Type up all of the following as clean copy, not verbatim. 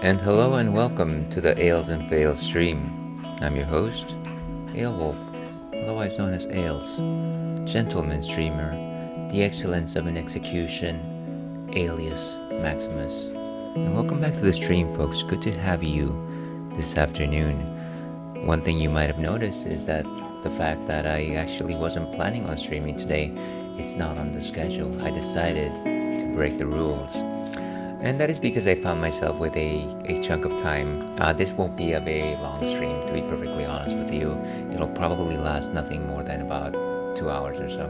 And hello and welcome to the Ales and Fails stream. I'm your host, Aelwolf, otherwise known as Ales, gentleman streamer, the excellence of an execution, alias Maximus. And welcome back to the stream, folks. Good to have you this afternoon. One thing you might have noticed is that the fact that I actually wasn't planning on streaming today, it's not on the schedule. I decided to break the rules. And that is because I found myself with a chunk of time. This won't be a very long stream, to be perfectly honest with you. It'll probably last nothing more than about 2 hours or so.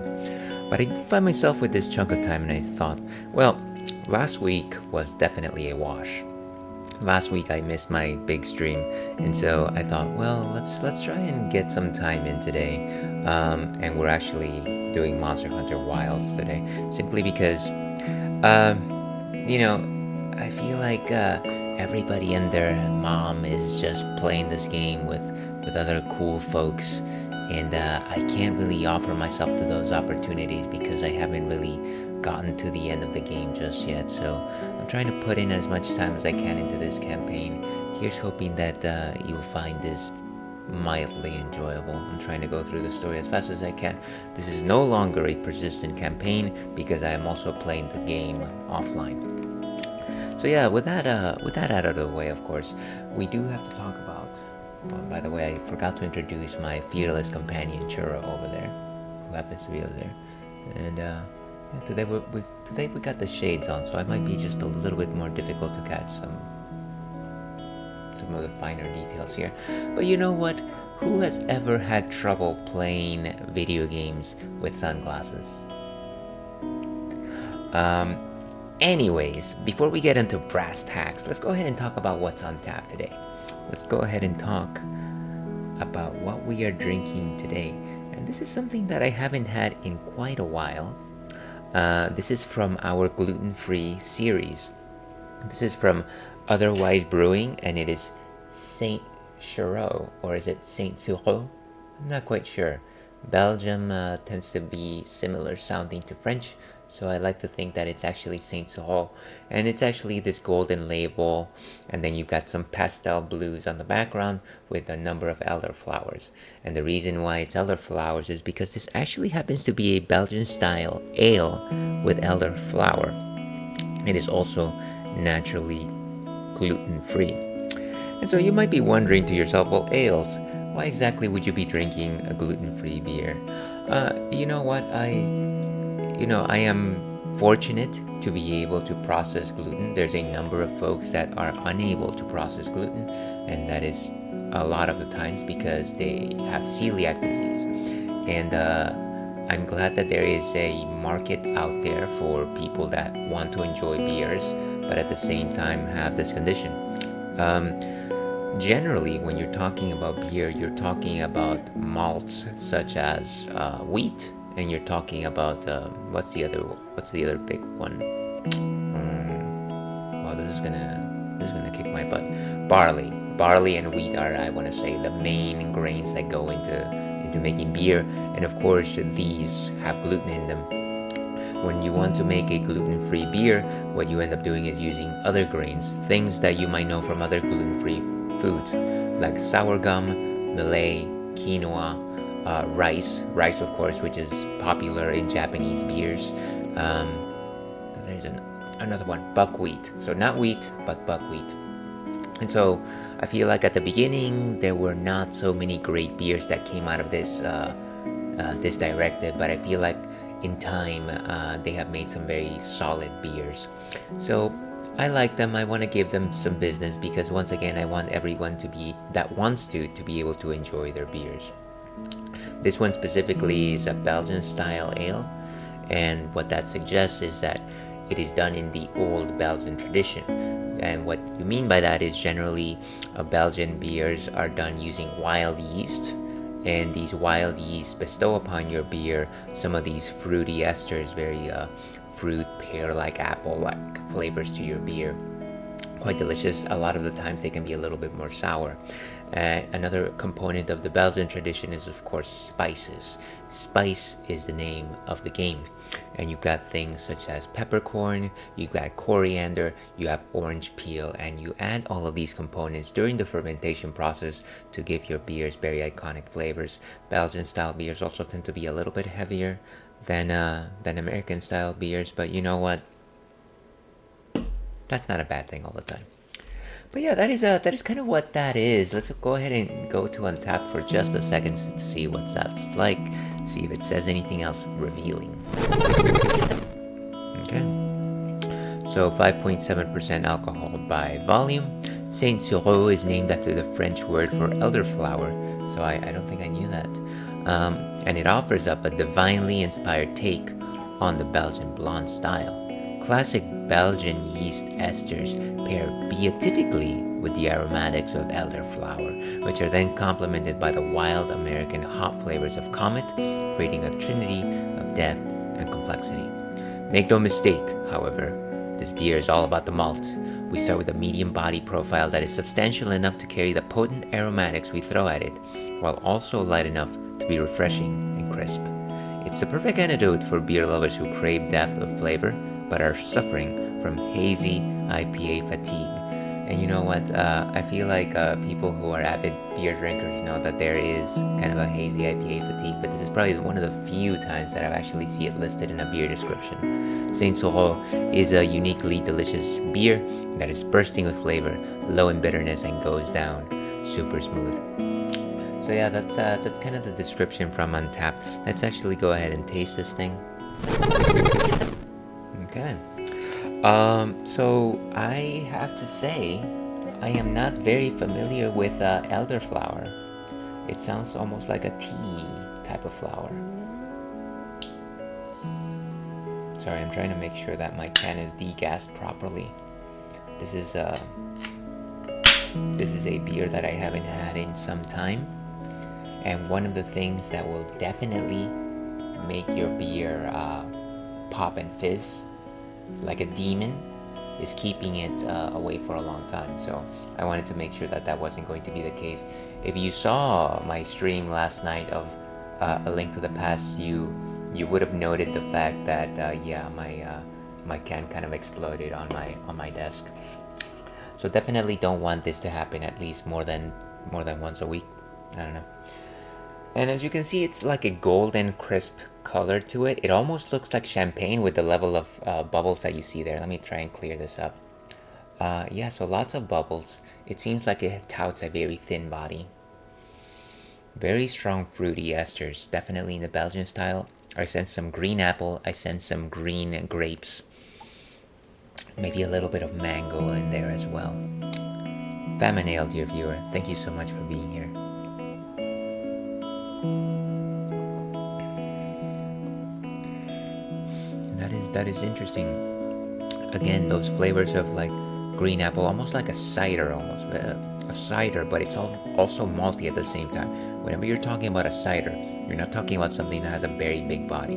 But I did find myself with this chunk of time, and I thought, well, last week was definitely a wash. Last week I missed my big stream, and so I thought, well, let's try and get some time in today. And we're actually doing Monster Hunter Wilds today, simply because, you know, I feel like everybody and their mom is just playing this game with other cool folks, and I can't really offer myself to those opportunities because I haven't really gotten to the end of the game just yet. So I'm trying to put in as much time as I can into this campaign. Here's hoping that you'll find this mildly enjoyable. I'm trying to go through the story as fast as I can. This is no longer a persistent campaign because I am also playing the game offline. So yeah, with that out of the way, of course, we do have to talk about. By the way, I forgot to introduce my fearless companion Churro over there, who happens to be over there. And yeah, today we got the shades on, so I might be just a little bit more difficult to catch some of the finer details here. But you know what? Who has ever had trouble playing video games with sunglasses? Anyways, before we get into brass tacks, let's go ahead and talk about what's on tap today. Let's go ahead and talk about what we are drinking today. And this is something that I haven't had in quite a while. This is from our gluten-free series. This is from Otherwise Brewing, and it is Saint Churro, or is it Saint Churro? I'm not quite sure. Belgium tends to be similar sounding to French, so I like to think that it's actually Saint Churro, and it's actually this golden label, and then you've got some pastel blues on the background with a number of elderflowers. And the reason why it's elderflowers is because this actually happens to be a Belgian style ale with elderflower. It is also naturally gluten-free. And so you might be wondering to yourself, well, ales, why exactly would you be drinking a gluten-free beer? You know what? I am fortunate to be able to process gluten. There's a number of folks that are unable to process gluten, and that is a lot of the times because they have celiac disease. And I'm glad that there is a market out there for people that want to enjoy beers, but at the same time have this condition. Generally, when you're talking about beer, you're talking about malts such as wheat, and you're talking about what's the other big one? Wow, this is gonna kick my butt. Barley and wheat are, I want to say, the main grains that go into making beer, and of course these have gluten in them. When you want to make a gluten-free beer, what you end up doing is using other grains, things that you might know from other gluten-free foods, like sour gum, millet, quinoa, rice, of course, which is popular in Japanese beers. There's another one, buckwheat. So not wheat, but buckwheat. And so I feel like at the beginning there were not so many great beers that came out of this directive, but I feel like in time they have made some very solid beers. So I like them. I want to give them some business because once again I want everyone that wants to be able to enjoy their beers. This one specifically is a Belgian style ale, and what that suggests is that it is done in the old Belgian tradition. And what you mean by that is generally Belgian beers are done using wild yeast, and these wild yeast bestow upon your beer some of these fruity esters, very fruit, pear-like, apple-like flavors to your beer. quite delicious. A lot of the times they can be a little bit more sour. Another component of the Belgian tradition is, of course, spices. Spice is the name of the game. And you've got things such as peppercorn, you've got coriander, you have orange peel, and you add all of these components during the fermentation process to give your beers very iconic flavors. Belgian style beers also tend to be a little bit heavier than American style beers, but you know what? That's not a bad thing all the time. But yeah, that is kind of what that is. Let's go ahead and go to Untappd for just a second to see what that's like. See if it says anything else revealing. Okay. So 5.7% alcohol by volume. Saint Sureau is named after the French word for elderflower. So I don't think I knew that. And it offers up a divinely inspired take on the Belgian blonde style. Classic Belgian yeast esters pair beatifically with the aromatics of elderflower, which are then complemented by the wild American hop flavors of Comet, creating a trinity of depth and complexity. Make no mistake, however, this beer is all about the malt. We start with a medium body profile that is substantial enough to carry the potent aromatics we throw at it, while also light enough to be refreshing and crisp. It's the perfect antidote for beer lovers who crave depth of flavor, but are suffering from hazy IPA fatigue. And you know what? I feel like people who are avid beer drinkers know that there is kind of a hazy IPA fatigue, but this is probably one of the few times that I've actually seen it listed in a beer description. Saint Sureau is a uniquely delicious beer that is bursting with flavor, low in bitterness, and goes down super smooth. So yeah, that's kind of the description from Untappd. Let's actually go ahead and taste this thing. Okay. So I have to say, I am not very familiar with elderflower. It sounds almost like a tea type of flower. Sorry, I'm trying to make sure that my can is degassed properly. This is a beer that I haven't had in some time. And one of the things that will definitely make your beer pop and fizz like a demon is keeping it away for a long time. So I wanted to make sure that that wasn't going to be the case. If you saw my stream last night of A Link to the Past, you would have noted the fact that my can kind of exploded on my desk. So definitely don't want this to happen at least more than once a week. I don't know. And as you can see, it's like a golden crisp color to it. It almost looks like champagne with the level of bubbles that you see there. Let me try and clear this up. Yeah, so lots of bubbles. It seems like it touts a very thin body. Very strong fruity esters, definitely in the Belgian style. I sense some green apple. I sense some green grapes. Maybe a little bit of mango in there as well. Famine Ale, dear viewer, thank you so much for being here. That is interesting. Again, those flavors of like green apple, almost like a cider, but it's also malty at the same time. Whenever you're talking about a cider, you're not talking about something that has a very big body.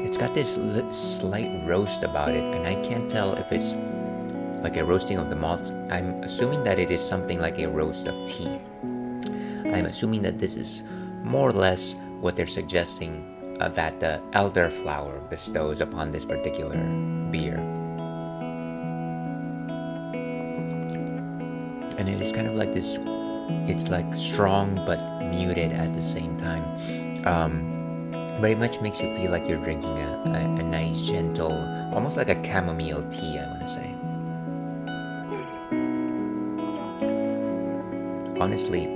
It's got this slight roast about it, and I can't tell if it's like a roasting of the malts. I'm assuming that it is something like a roast of tea. I'm assuming that this is more or less what they're suggesting that the elderflower bestows upon this particular beer. And it is kind of like this, it's like strong but muted at the same time. Very much makes you feel like you're drinking a nice, gentle, almost like a chamomile tea, I want to say. Honestly,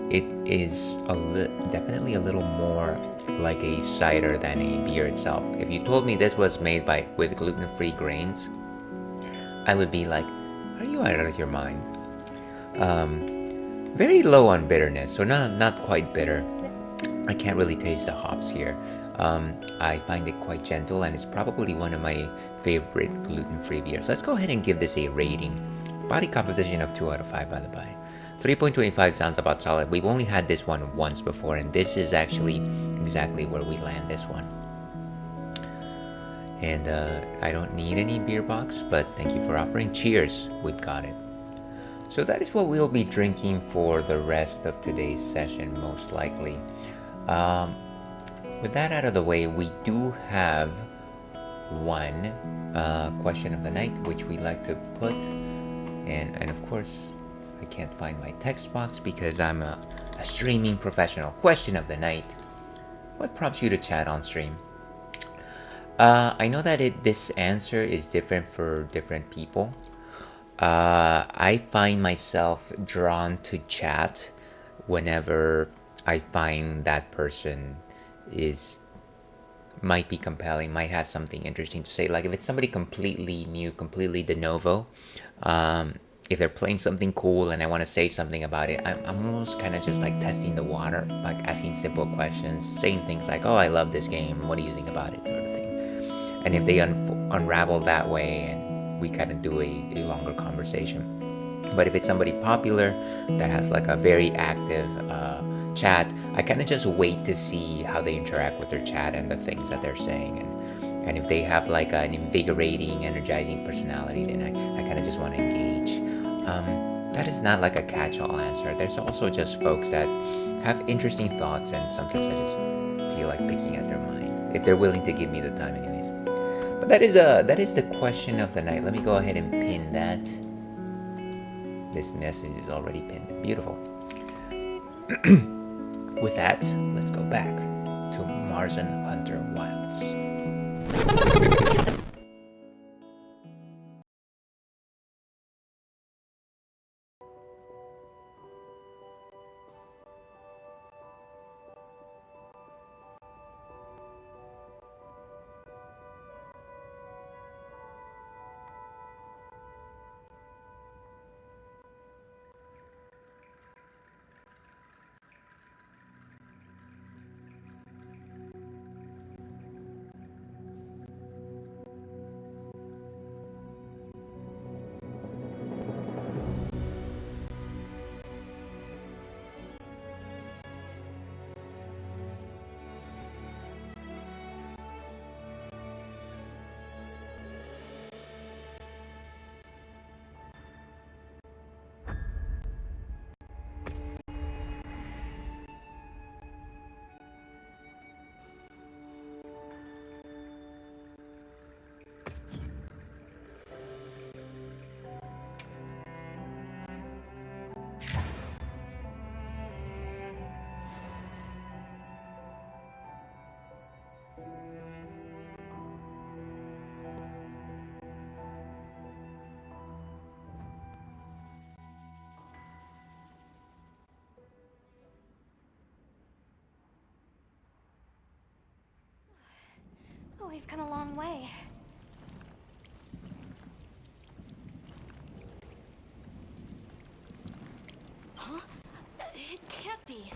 it is definitely a little more like a cider than a beer itself. If you told me this was made with gluten-free grains, I would be like, are you out of your mind? Very low on bitterness, so not quite bitter. I can't really taste the hops here. I find it quite gentle, and it's probably one of my favorite gluten-free beers. Let's go ahead and give this a rating. Body composition of 2 out of 5, by the by. 3.25 sounds about solid. We've only had this one once before, and this is actually exactly where we land this one. And I don't need any beer box, but thank you for offering. Cheers, we've got it. So that is what we'll be drinking for the rest of today's session, most likely. Um, with that out of the way, we do have one question of the night, which we like to put. And of course, I can't find my text box because I'm a streaming professional. Question of the night. What prompts you to chat on stream? I know that this answer is different for different people. I find myself drawn to chat whenever I find that person might be compelling, might have something interesting to say. Like if it's somebody completely new, completely de novo, if they're playing something cool and I want to say something about it, I'm almost kind of just like testing the water, like asking simple questions, saying things like, "Oh, I love this game. What do you think about it?" sort of thing. And if they unravel that way, and we kind of do a longer conversation. But if it's somebody popular that has like a very active chat, I kind of just wait to see how they interact with their chat and the things that they're saying. And if they have like an invigorating, energizing personality, then I kind of just want to engage. That is not like a catch-all answer. There's also just folks that have interesting thoughts, and sometimes I just feel like picking at their mind if they're willing to give me the time, anyways. But that is the question of the night. Let me go ahead and pin that. This message is already pinned. Beautiful. With that, let's go back to Märzen Hunter Wilds. Oh, we've come a long way. Huh? It can't be.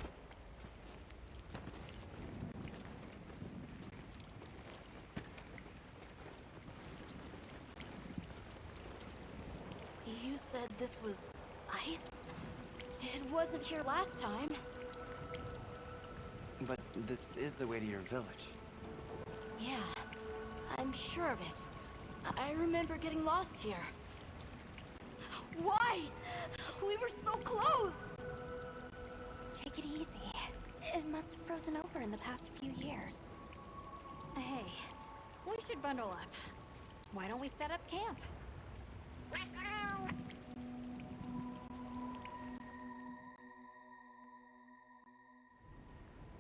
You said this was ice? It wasn't here last time. But this is the way to your village. Yeah, I'm sure of it. I remember getting lost here. Why? We were so close! Take it easy. It must have frozen over in the past few years. Hey, we should bundle up. Why don't we set up camp?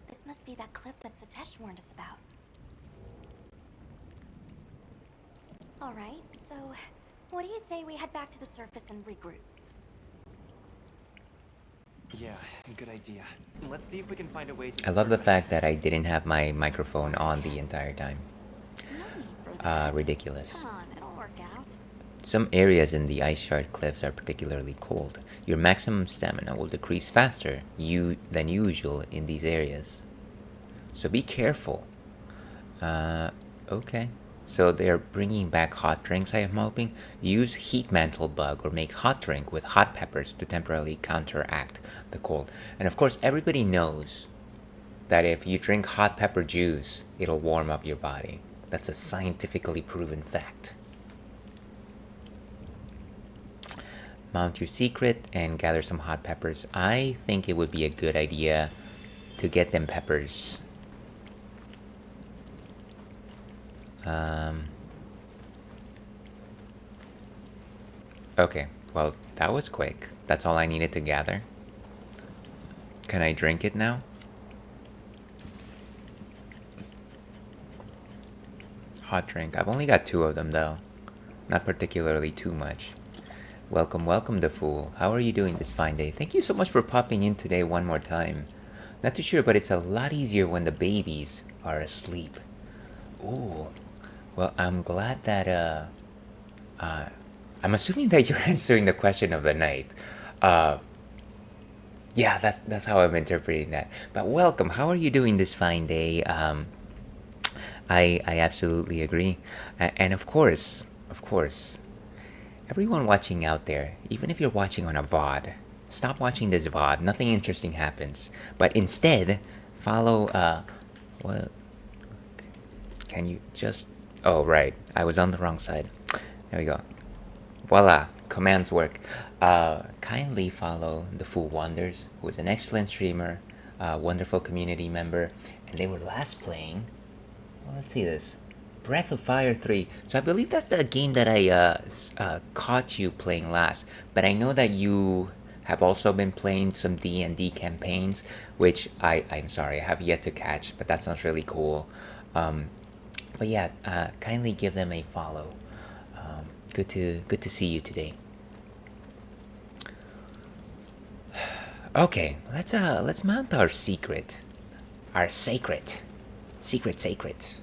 This must be that cliff that Satesh warned us about. Alright, so what do you say we head back to the surface and regroup? Yeah, good idea. Let's see if we can find a way to... I love the fact that I didn't have my microphone on the entire time. No need for that. Ridiculous. Come on, it'll work out. Some areas in the ice shard cliffs are particularly cold. Your maximum stamina will decrease faster than usual in these areas. So be careful. Okay. So they're bringing back hot drinks, I am hoping. Use heat mantle bug or make hot drink with hot peppers to temporarily counteract the cold. And of course, everybody knows that if you drink hot pepper juice, it'll warm up your body. That's a scientifically proven fact. Mount your secret and gather some hot peppers. I think it would be a good idea to get them peppers. Okay, well, that was quick. That's all I needed to gather. Can I drink it now? Hot drink. I've only got 2 of them, though. Not particularly too much. Welcome, welcome, the fool. How are you doing this fine day? Thank you so much for popping in today one more time. Not too sure, but it's a lot easier when the babies are asleep. Ooh. Well, I'm glad that, I'm assuming that you're answering the question of the night. Yeah, that's how I'm interpreting that. But welcome. How are you doing this fine day? I absolutely agree. And of course, everyone watching out there, even if you're watching on a VOD, stop watching this VOD. Nothing interesting happens. But instead, follow, what? Can you just... Oh, right. I was on the wrong side. There we go. Voila. Commands work. Kindly follow The Fool Wonders, who is an excellent streamer, wonderful community member, and they were last playing... Well, let's see this. Breath of Fire 3. So I believe that's the game that I caught you playing last. But I know that you have also been playing some D&D campaigns, which I'm sorry, I have yet to catch, but that sounds really cool. But yeah, kindly give them a follow. Good to see you today. Okay, let's mount our secret. Our sacred. Secret. Let's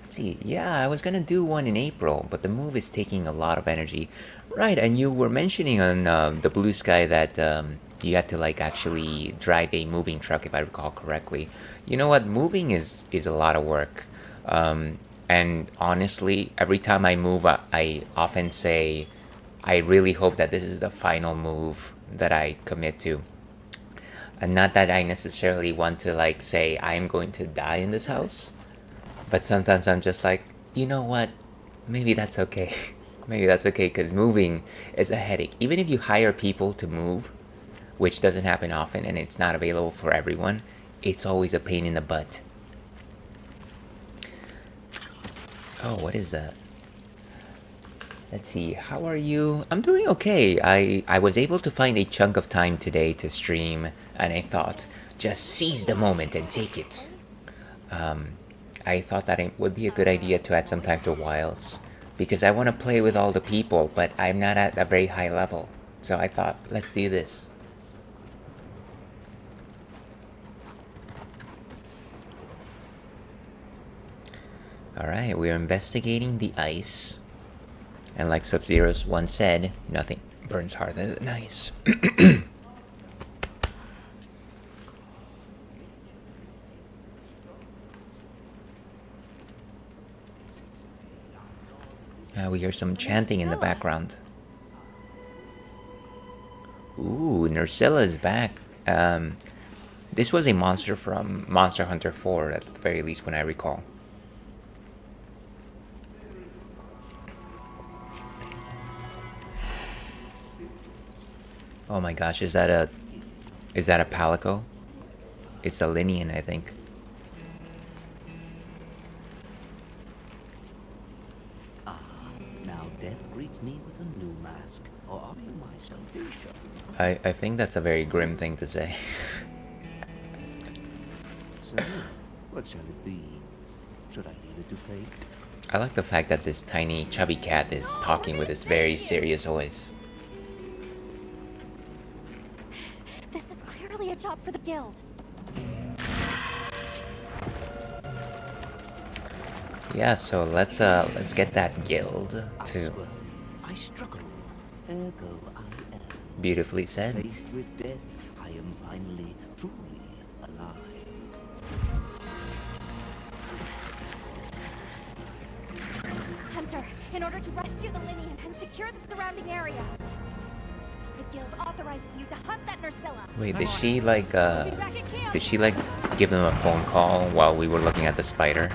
see. Yeah, I was gonna do one in April, but the move is taking a lot of energy. Right, and you were mentioning on the Blue Sky that you had to like actually drive a moving truck, if I recall correctly. You know what? Moving is a lot of work. And honestly, every time I move, I often say, I really hope that this is the final move that I commit to. And not that I necessarily want to like say I'm going to die in this house, but sometimes I'm just like, you know what, maybe that's okay. Maybe that's okay, because moving is a headache. Even if you hire people to move, which doesn't happen often and it's not available for everyone, it's always a pain in the butt. Oh, what is that? Let's see, how are you? I'm doing okay. I was able to find a chunk of time today to stream, and I thought, just seize the moment and take it. I thought that it would be a good idea to add some time to Wilds, because I want to play with all the people, but I'm not at a very high level. So I thought, let's do this. Alright, we're investigating the ice. And like Sub-Zero once said, nothing burns harder than ice. We hear some chanting in the background. Ooh, Nursilla is back. This was a monster from Monster Hunter 4, at the very least when I recall. Oh my gosh, is that a Palico? It's a Linian, I think. Now death greets me with a new mask, or are you my salvation? I think that's a very grim thing to say. So, what shall it be? Should I leave it to fate? I like the fact that this tiny chubby cat is talking with this very serious voice. This is clearly a job for the guild. Yeah, so let's get that guild too. I struggle, ergo I am. Beautifully said. Faced with death, I am finally, truly alive. Hunter, in order to rescue the Linian and secure the surrounding area, the Guild authorizes you to hunt that Nursilla. Wait, did she We'll be back at camp. did she like give him a phone call while we were looking at the spider?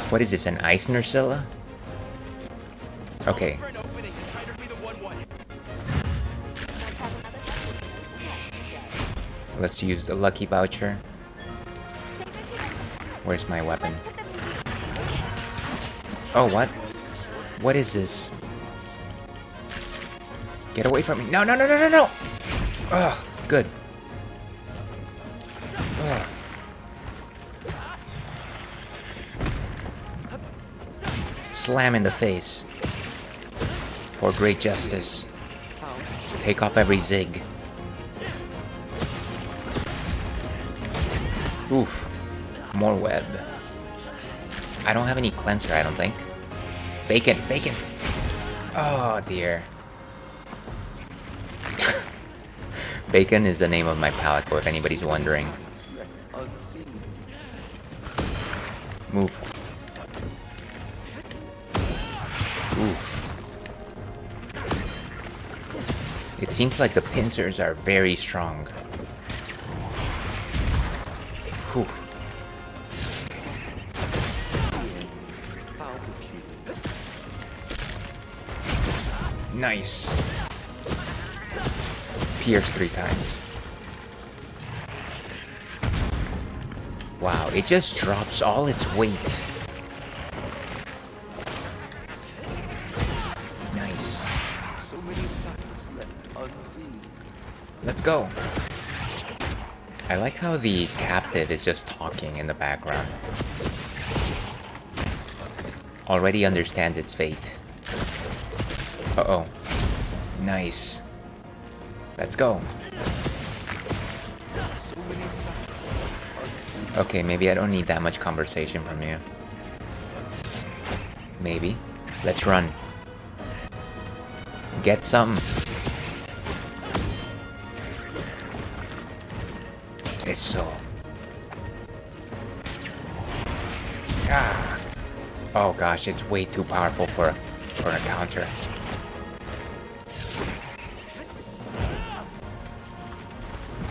What is this, an ice Nursilla? Okay, For an opening and try to be the 1-1. Let's have another session. let's use the lucky voucher. Think that you guys- Where's my weapon? Let's put them together. Oh, what? What is this? Get away from me. No, no, no, no, no, no! Ugh, good. Ugh. Slam in the face. For great justice. Take off every zig. Oof. More web. I don't have any cleanser, I don't think. Bacon, bacon! Oh dear. Bacon is the name of my palico, if anybody's wondering. Move. Oof. It seems like the pincers are very strong. Whew. Nice. Pierce 3 times. Wow, it just drops all its weight. Nice. So many sights left unseen. Let's go. I like how the captive is just talking in the background. Already understands its fate. Uh-oh. Nice. Let's go. Okay, maybe I don't need that much conversation from you. Maybe. Let's run. Get some. It's so. Ah. Oh gosh, it's way too powerful for a counter.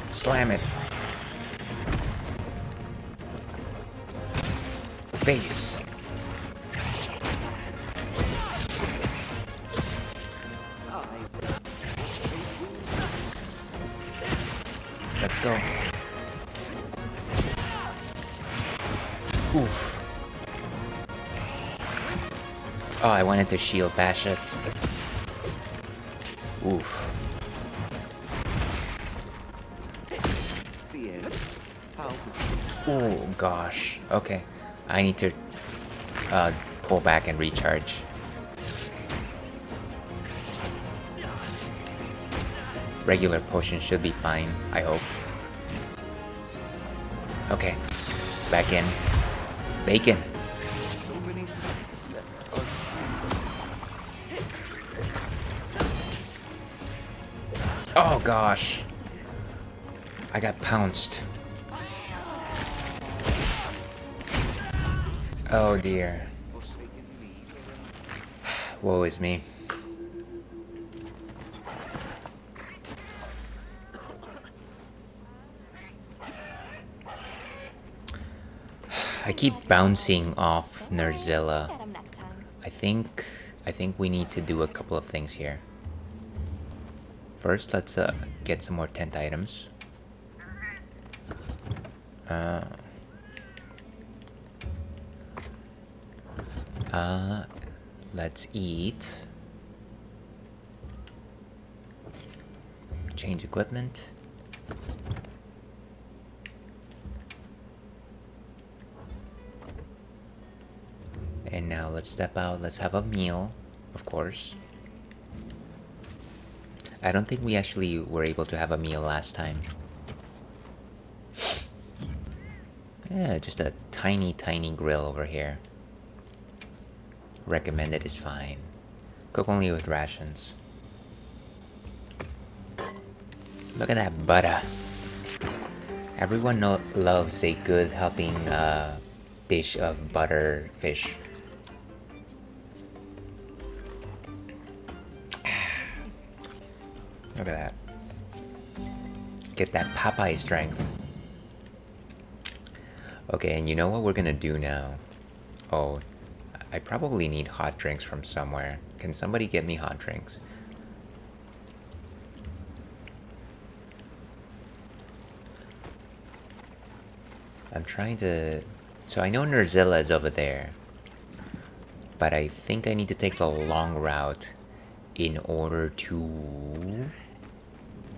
Slam it. Face. Let's go. Oof. Oh, I wanted to shield bash it. Oof. The end. How Oh gosh. Okay. I need to pull back and recharge. Regular potion should be fine, I hope. Okay. Back in. Bacon. so many sights left unseen. Oh gosh. I got pounced. Oh dear. Forsaken me. Woe is me. I keep bouncing off Nursilla. Get 'em next time. I think we need to do a couple of things here. First, let's get some more tent items. Let's eat. Change equipment. And now let's step out. Let's have a meal, of course. I don't think we actually were able to have a meal last time. Yeah, just a tiny, tiny grill over here. Recommended is fine. Cook only with rations. Look at that butter. Everyone loves a good helping dish of butter fish. Look at that. Get that Popeye strength. Okay, and you know what we're gonna do now? Oh, I probably need hot drinks from somewhere. Can somebody get me hot drinks? I'm trying to... So I know Nerzilla is over there. But I think I need to take the long route in order to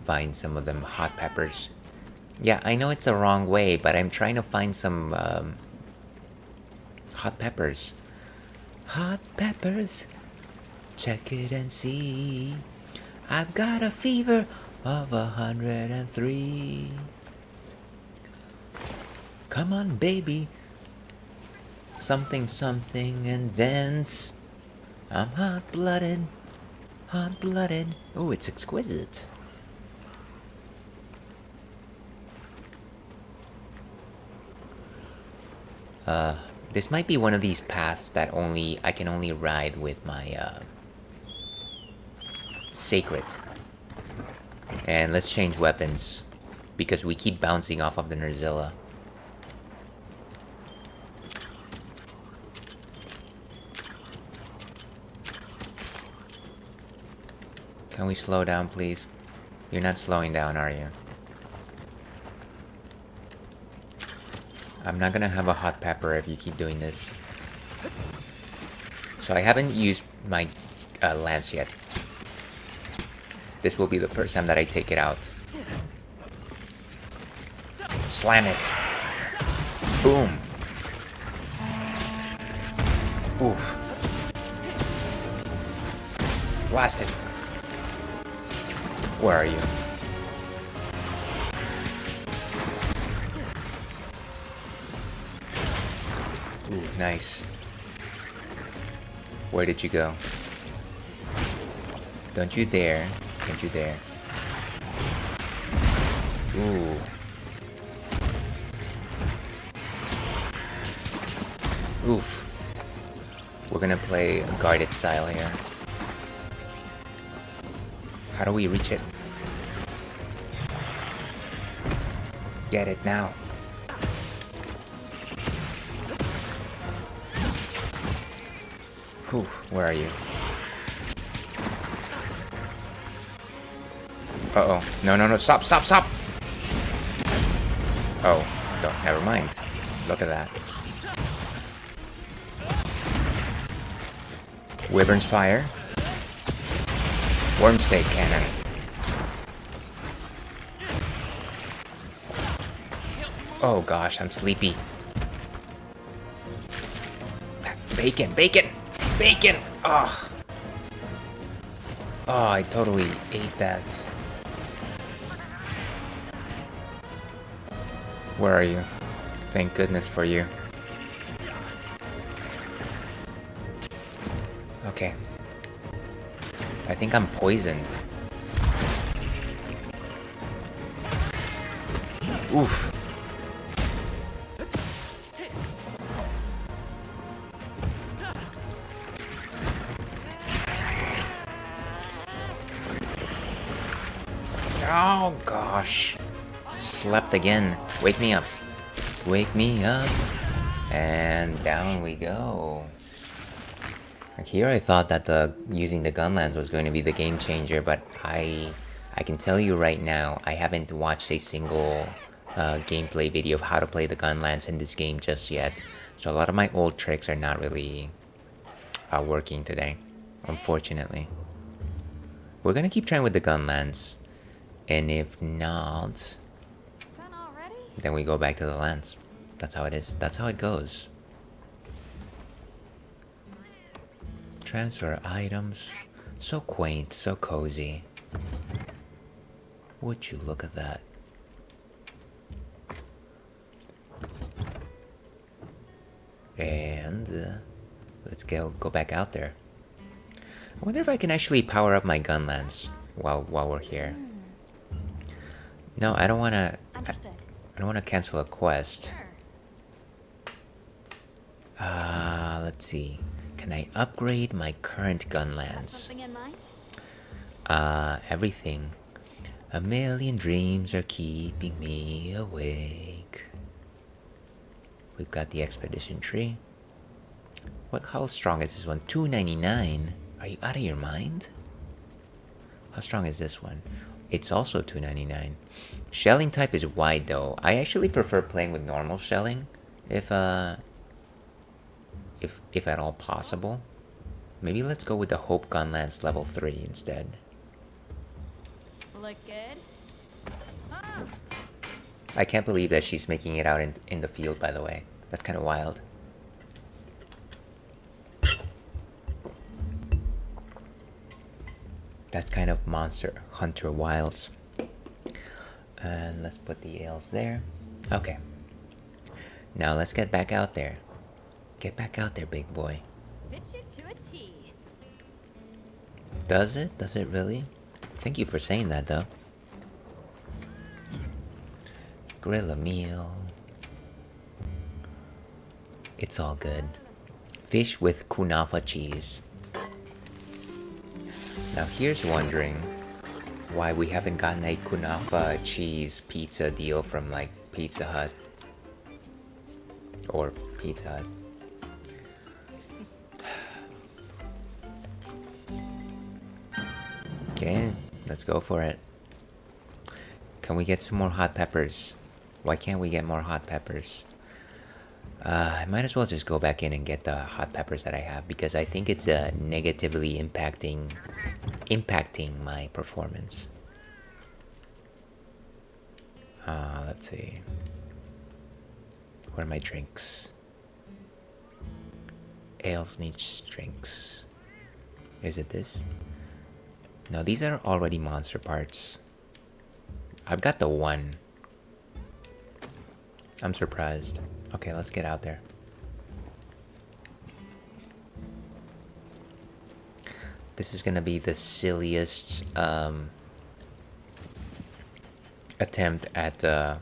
find some of them hot peppers. Yeah, I know it's the wrong way, but I'm trying to find some hot peppers. Hot peppers, check it and see. I've got a fever of 103. Come on, baby. Something, something, and dance. I'm hot-blooded, hot-blooded. Oh, it's exquisite. This might be one of these paths that I can only ride with my, sacred. And let's change weapons, because we keep bouncing off of the Nerzilla. Can we slow down, please? You're not slowing down, are you? I'm not gonna have a hot pepper if you keep doing this. So I haven't used my lance yet. This will be the first time that I take it out. Slam it. Boom. Oof. Blast it. Where are you? Ooh, nice. Where did you go? Don't you dare. Don't you dare. Ooh. Oof. We're gonna play a guarded style here. How do we reach it? Get it now. Whew, where are you? Uh-oh. No, no, no, stop, stop, stop! Oh, don't, never mind. Look at that. Wyvern's Fire. Wormstake Cannon. Oh gosh, I'm sleepy. Bacon, bacon, bacon! Oh. Oh, I totally ate that. Where are you? Thank goodness for you. Okay. I think I'm poisoned. Oof. Oh gosh. Slept again. Wake me up. Wake me up. And down we go. Like here I thought that using the gunlance was going to be the game changer, but I can tell you right now, I haven't watched a single gameplay video of how to play the gunlance in this game just yet. So a lot of my old tricks are not really working today, unfortunately. We're gonna keep trying with the gunlance, and if not, then we go back to the lance. That's how it is. That's how it goes. Transfer items. So quaint, so cozy. Would you look at that? And let's go back out there. I wonder if I can actually power up my gunlance while we're here. No, I don't wanna. I don't wanna cancel a quest. Let's see. Can I upgrade my current gunlance? Something in mind? Everything. A million dreams are keeping me awake. We've got the expedition tree. How strong is this one? 299? Are you out of your mind? How strong is this one? It's also 299. Shelling type is wide though. I actually prefer playing with normal shelling, if at all possible. Maybe let's go with the Hope Gun Lance level 3 instead. Look good? Ah! I can't believe that she's making it out in the field, by the way. That's kind of wild. That's kind of Monster Hunter Wilds. And let's put the ales there. Okay. Now let's get back out there. Get back out there, big boy. Fit you to a T. Does it? Does it really? Thank you for saying that, though. Grill a meal. It's all good. Fish with kunafa cheese. Now here's wondering why we haven't gotten a kunafa cheese pizza deal from like Pizza Hut. Or Pizza Hut. Okay, let's go for it. Can we get some more hot peppers? Why can't we get more hot peppers? I might as well just go back in and get the hot peppers that I have, because I think it's negatively impacting my performance. Let's see. Where are my drinks? Ales needs drinks. Is it this? No, these are already monster parts. I've got the one. I'm surprised. Okay, let's get out there. This is gonna be the silliest attempt at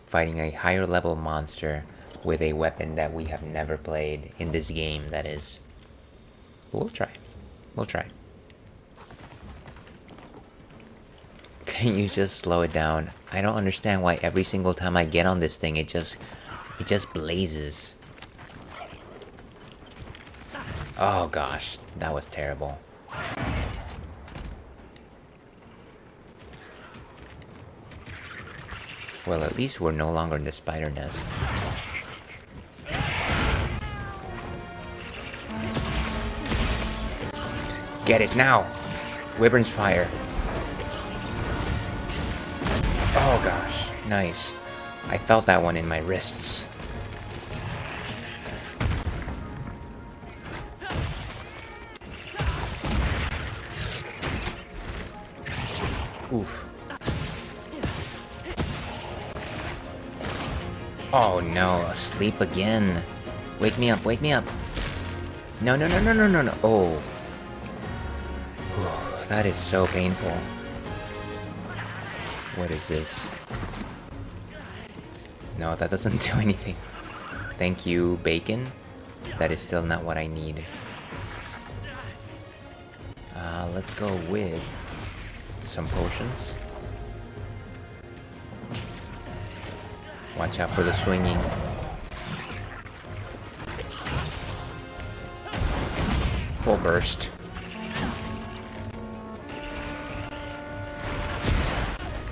fighting a higher level monster with a weapon that we have never played in this game, that is. But we'll try. We'll try. Can you just slow it down? I don't understand why every single time I get on this thing, it just blazes. Oh gosh, that was terrible. Well, at least we're no longer in the spider nest. Get it now! Wyvern's fire. Oh gosh, nice. I felt that one in my wrists. Oof. Oh no, asleep again. Wake me up, wake me up. No, no, no, no, no, no, no. Oh. Whew, that is so painful. What is this? No, that doesn't do anything. Thank you, bacon. That is still not what I need. Let's go with some potions. Watch out for the swinging. Full burst.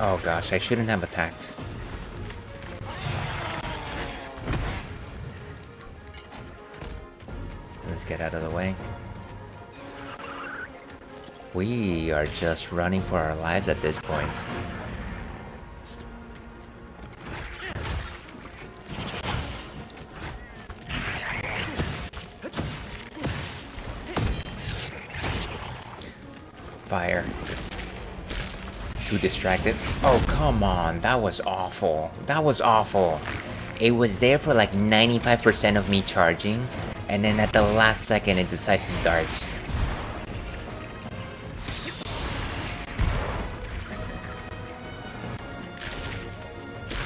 Oh gosh, I shouldn't have attacked. Let's get out of the way. We are just running for our lives at this point. Fire. Too distracted. Oh, come on. That was awful. That was awful. It was there for like 95% of me charging, and then at the last second it decides to dart.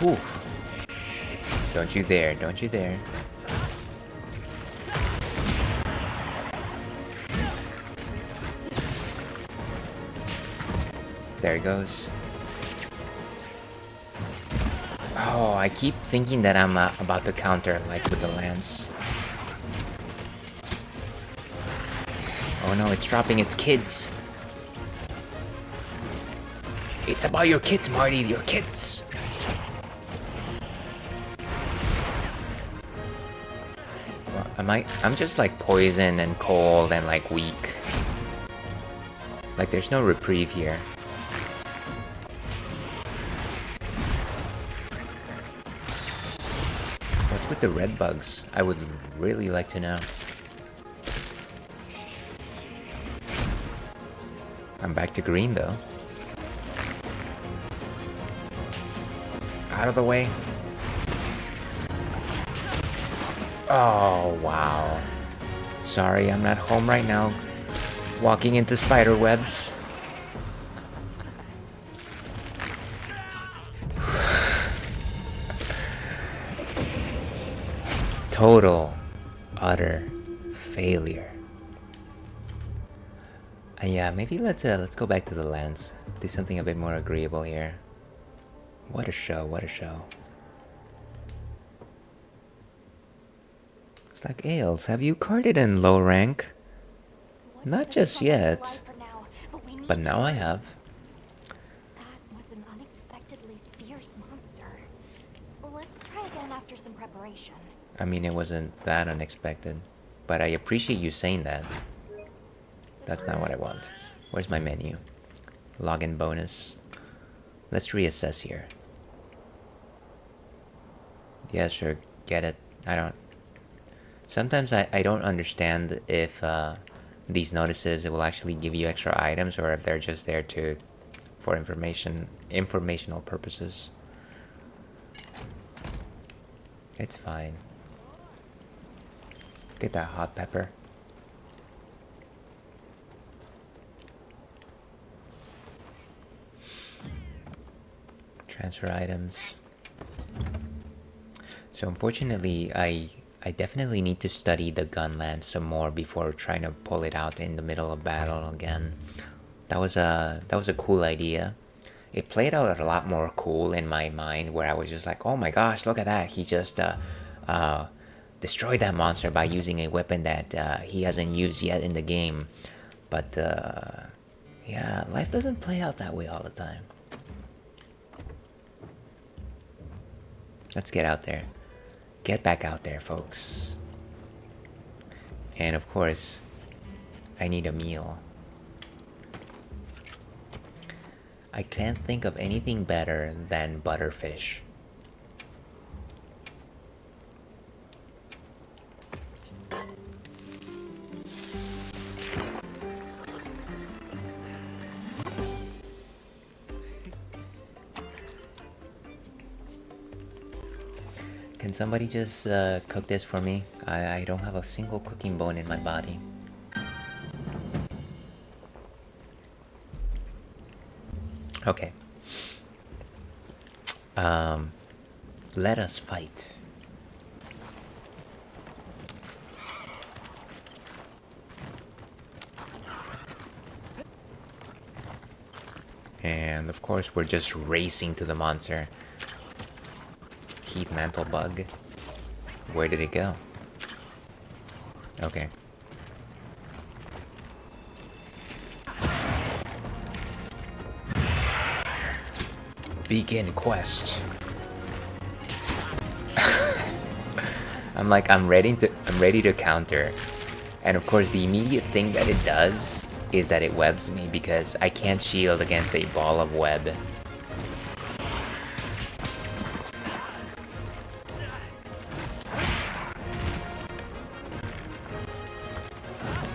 Whew. Don't you dare, don't you dare. There he goes. Oh, I keep thinking that I'm about to counter, like with the lance. Oh no, it's dropping its kids. It's about your kids, Marty, your kids. Well, I'm just like poisoned and cold and like weak. Like there's no reprieve here. What's with the red bugs? I would really like to know. I'm back to green though. Out of the way. Oh, wow. Sorry, I'm not home right now. Walking into spider webs. Total, utter failure. Yeah, maybe let's go back to the lands. Do something a bit more agreeable here. What a show, what a show. It's like, Ailes, have you carded in low rank? Not just yet. But now I have. That was an unexpectedly fierce monster. Let's try again after some preparation. I mean, it wasn't that unexpected. But I appreciate you saying that. That's not what I want. Where's my menu? Login bonus. Let's reassess here. Yeah, sure. Get it. I don't... Sometimes I don't understand if these notices will actually give you extra items or if they're just there for informational purposes. It's fine. Get that hot pepper. Transfer items. So unfortunately, I definitely need to study the gun lance some more before trying to pull it out in the middle of battle again. That was a cool idea. It played out a lot more cool in my mind, where I was just like, oh my gosh, look at that. He just destroyed that monster by using a weapon that he hasn't used yet in the game. But yeah, life doesn't play out that way all the time. Let's get out there. Get back out there, folks. And of course, I need a meal. I can't think of anything better than butterfish. Can somebody just cook this for me? I don't have a single cooking bone in my body. Okay. Let us fight. And of course, we're just racing to the monster. Heat mantle bug. Where did it go? Okay. Begin quest. I'm ready to counter. And of course the immediate thing that it does is that it webs me because I can't shield against a ball of web.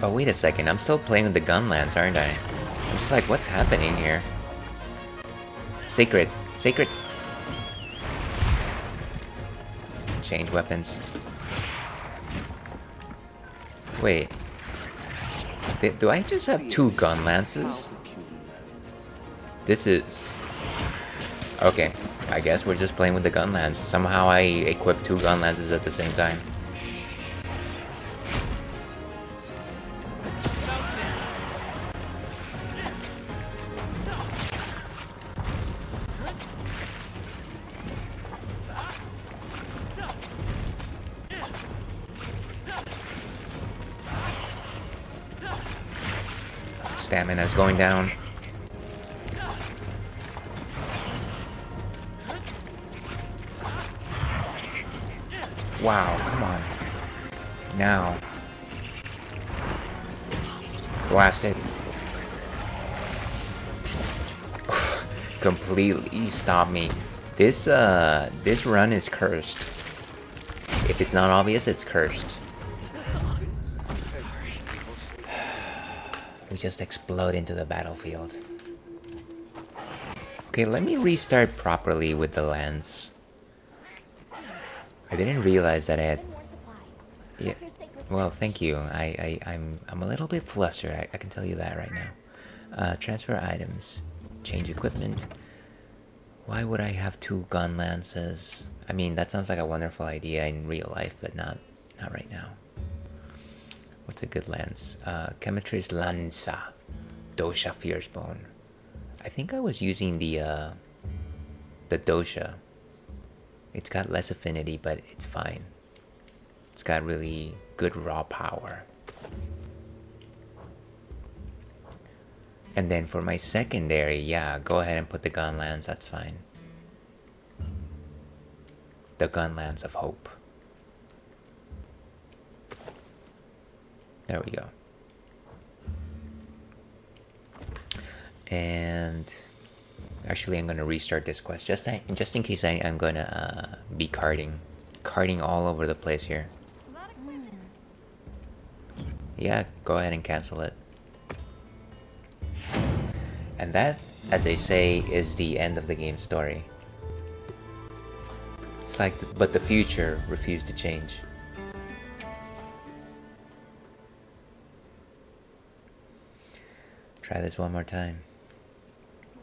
Oh, wait a second, I'm still playing with the gun lance, aren't I? I'm just like, what's happening here? Sacred. Change weapons. Wait. Do I just have 2 gun lances? This is... Okay, I guess we're just playing with the gun lance. Somehow I equipped 2 gun lances at the same time. Stamina's going down. Wow, come on. Now. Blast it. Completely stop me. This run is cursed. If it's not obvious, it's cursed. We just explode into the battlefield. Okay, let me restart properly with the lance. I didn't realize that I had... Yeah. Well, thank you. I'm a little bit flustered. I can tell you that right now. Transfer items. Change equipment. Why would I have 2 gun lances? I mean, that sounds like a wonderful idea in real life, but not right now. What's a good lance? Chemistry's Lanza. Dosha Fiercebone. I think I was using the Dosha. It's got less affinity, but it's fine. It's got really good raw power. And then for my secondary, yeah, go ahead and put the gun lance, that's fine. The gun lance of hope. There we go. And actually, I'm gonna restart this quest just in case I'm gonna be carting all over the place here. Yeah, go ahead and cancel it. And that, as they say, is the end of the game story. It's like, but the future refused to change. Try this one more time.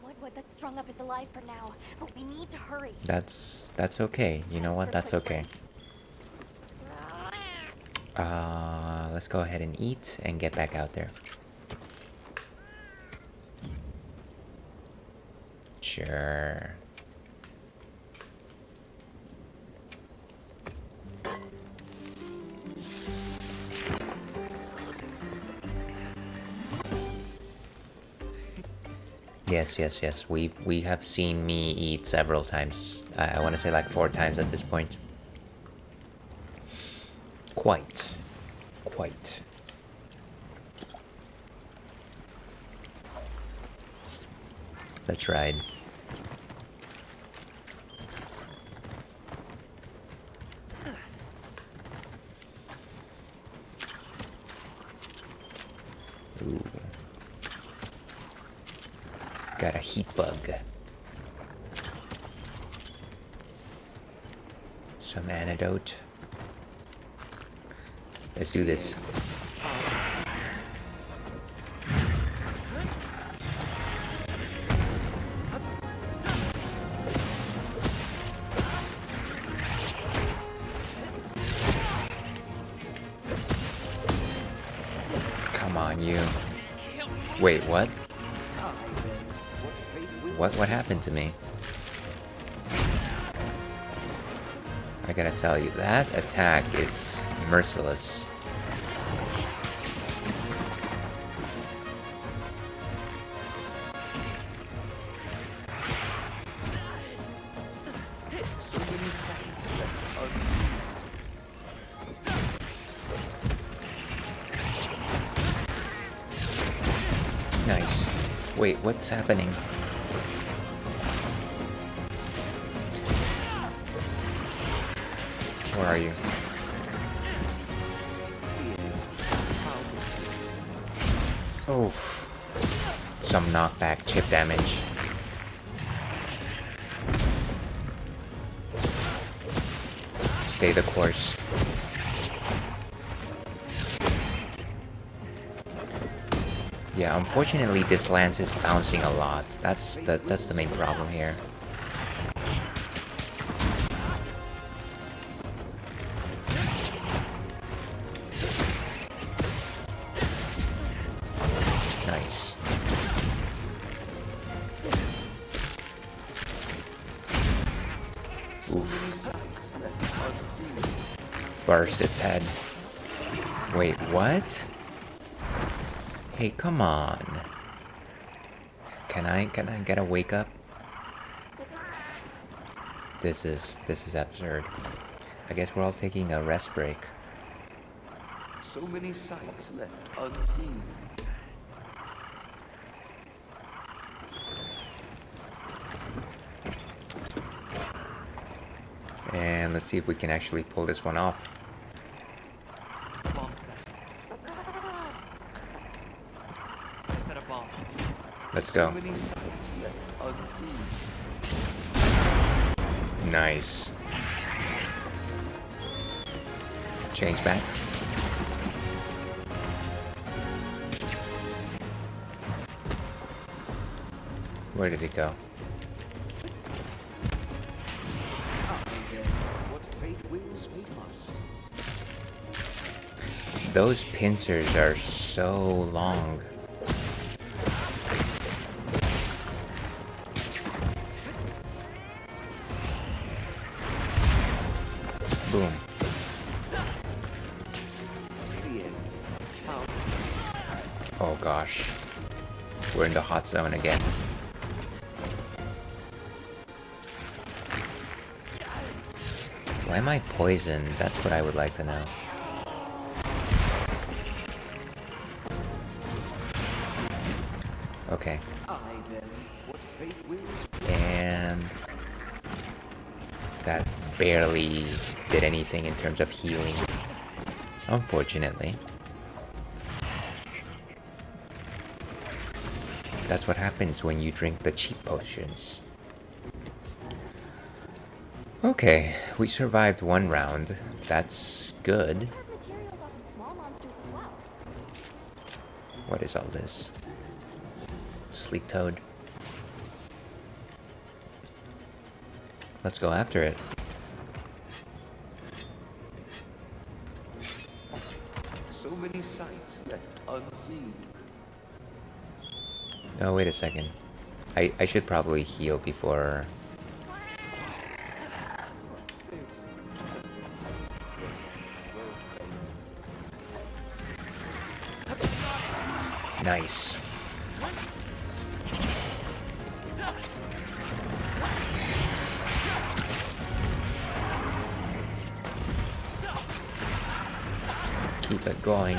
What that's strung up is alive for now, but we need to hurry. That's okay. You know what? That's okay. Let's go ahead and eat and get back out there. Sure. Yes. We have seen me eat several times. I want to say like 4 times at this point. Quite. Let's ride. Ooh. Got a heat bug. Some antidote. Let's do this. Come on, you. Wait, what? What happened to me? I gotta tell you, that attack is merciless. Nice. Wait, what's happening? Where are you? Oof. Some knockback chip damage. Stay the course. Yeah, unfortunately this lance is bouncing a lot. That's the main problem here. Nice. Oof. Burst its head. Wait, what? Hey, come on. Can I get a wake up? This is absurd. I guess we're all taking a rest break. So many sights left unseen. And let's see if we can actually pull this one off. Bomb set. I set a bomb. Let's go. So many sights left unseen. Nice. Change back. Where did it go? What fate wills, we must. Those pincers are so long. Boom. The end. How Oh gosh. We're in the hot zone again. Why am I poisoned? That's what I would like to know. Okay. I then, what fate wills, And that barely did anything in terms of healing. Unfortunately. That's what happens when you drink the cheap potions. Okay, we survived one round. That's good. Carve materials off of small monsters as well. What is all this? Sleep toad. Let's go after it. so many sights left unseen. Oh, wait a second. I should probably heal before... This. Nice. Keep it going.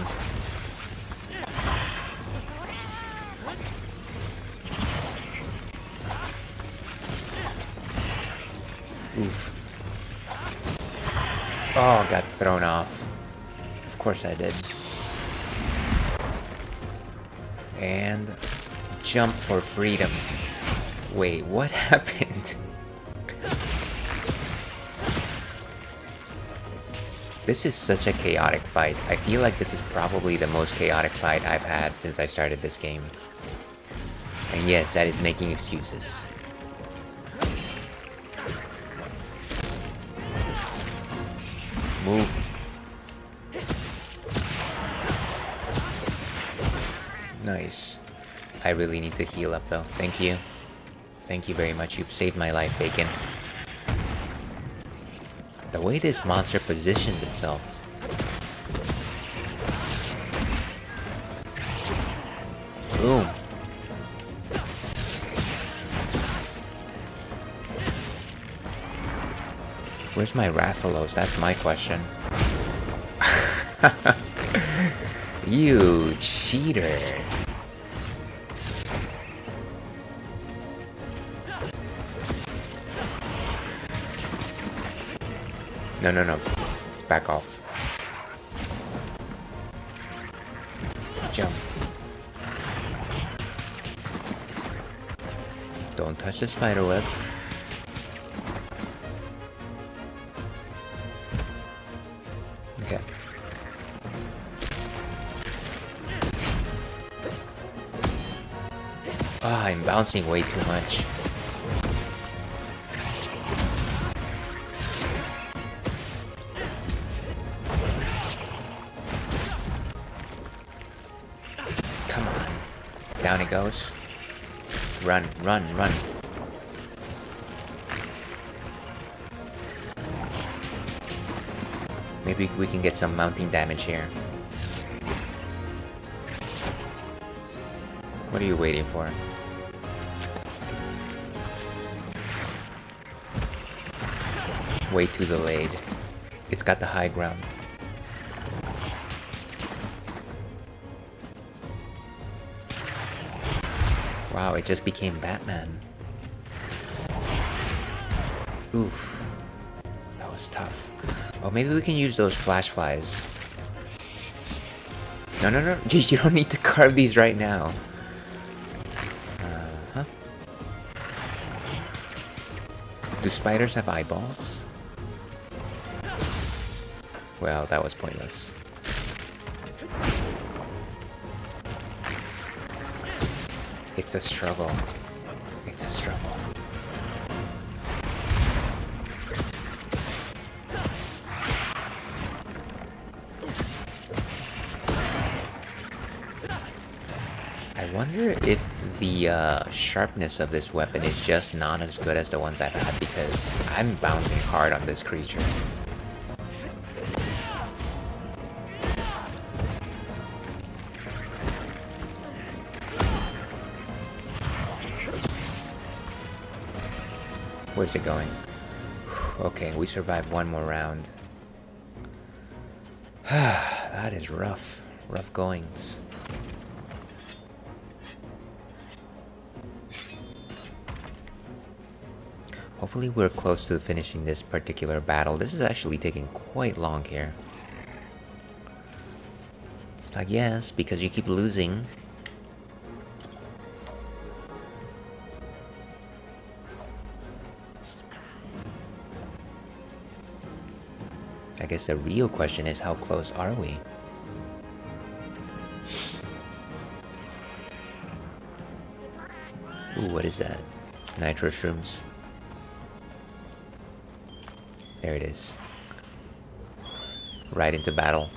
Oof. Oh, got thrown off. Of course I did. And jump for freedom. Wait, what happened? This is such a chaotic fight. I feel like this is probably the most chaotic fight I've had since I started this game. And yes, that is making excuses. Move. Nice. I really need to heal up though. Thank you. Thank you very much. You've saved my life, Bacon. The way this monster positions itself. Boom. Where's my Rathalos? That's my question. You cheater. No, no, no. Back off. Jump. Don't touch the spider webs. Okay. Ah, I'm bouncing way too much. Come on. Down it goes. Run, run, run. Maybe we can get some mounting damage here. What are you waiting for? Way too delayed. It's got the high ground. Wow, it just became Batman. Oof. That was tough. Oh, maybe we can use those flash flies. No, no, no. You don't need to carve these right now. Uh-huh. Do spiders have eyeballs? Well, that was pointless. It's a struggle. It's a struggle. I wonder if the sharpness of this weapon is just not as good as the ones I've had, because I'm bouncing hard on this creature. Where's it going? Okay, we survived one more round. That is rough. Rough goings. Hopefully we're close to finishing this particular battle. This is actually taking quite long here. It's like, yes, because you keep losing. I guess the real question is, how close are we? Ooh, what is that? Nitro shrooms. There it is. Right into battle.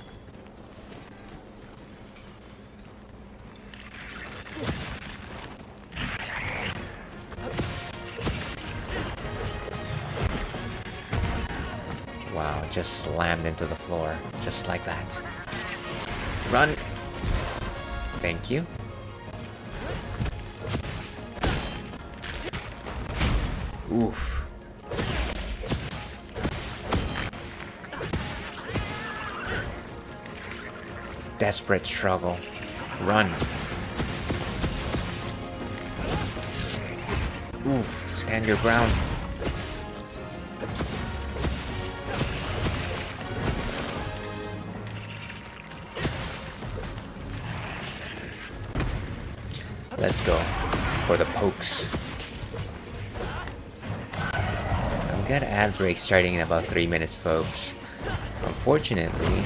Wow, it just slammed into the floor. Just like that. Run! Thank you. Oof. Desperate struggle. Run. Oof. Stand your ground. Let's go for the pokes. I'll get ad break starting in about 3 minutes, folks. Unfortunately,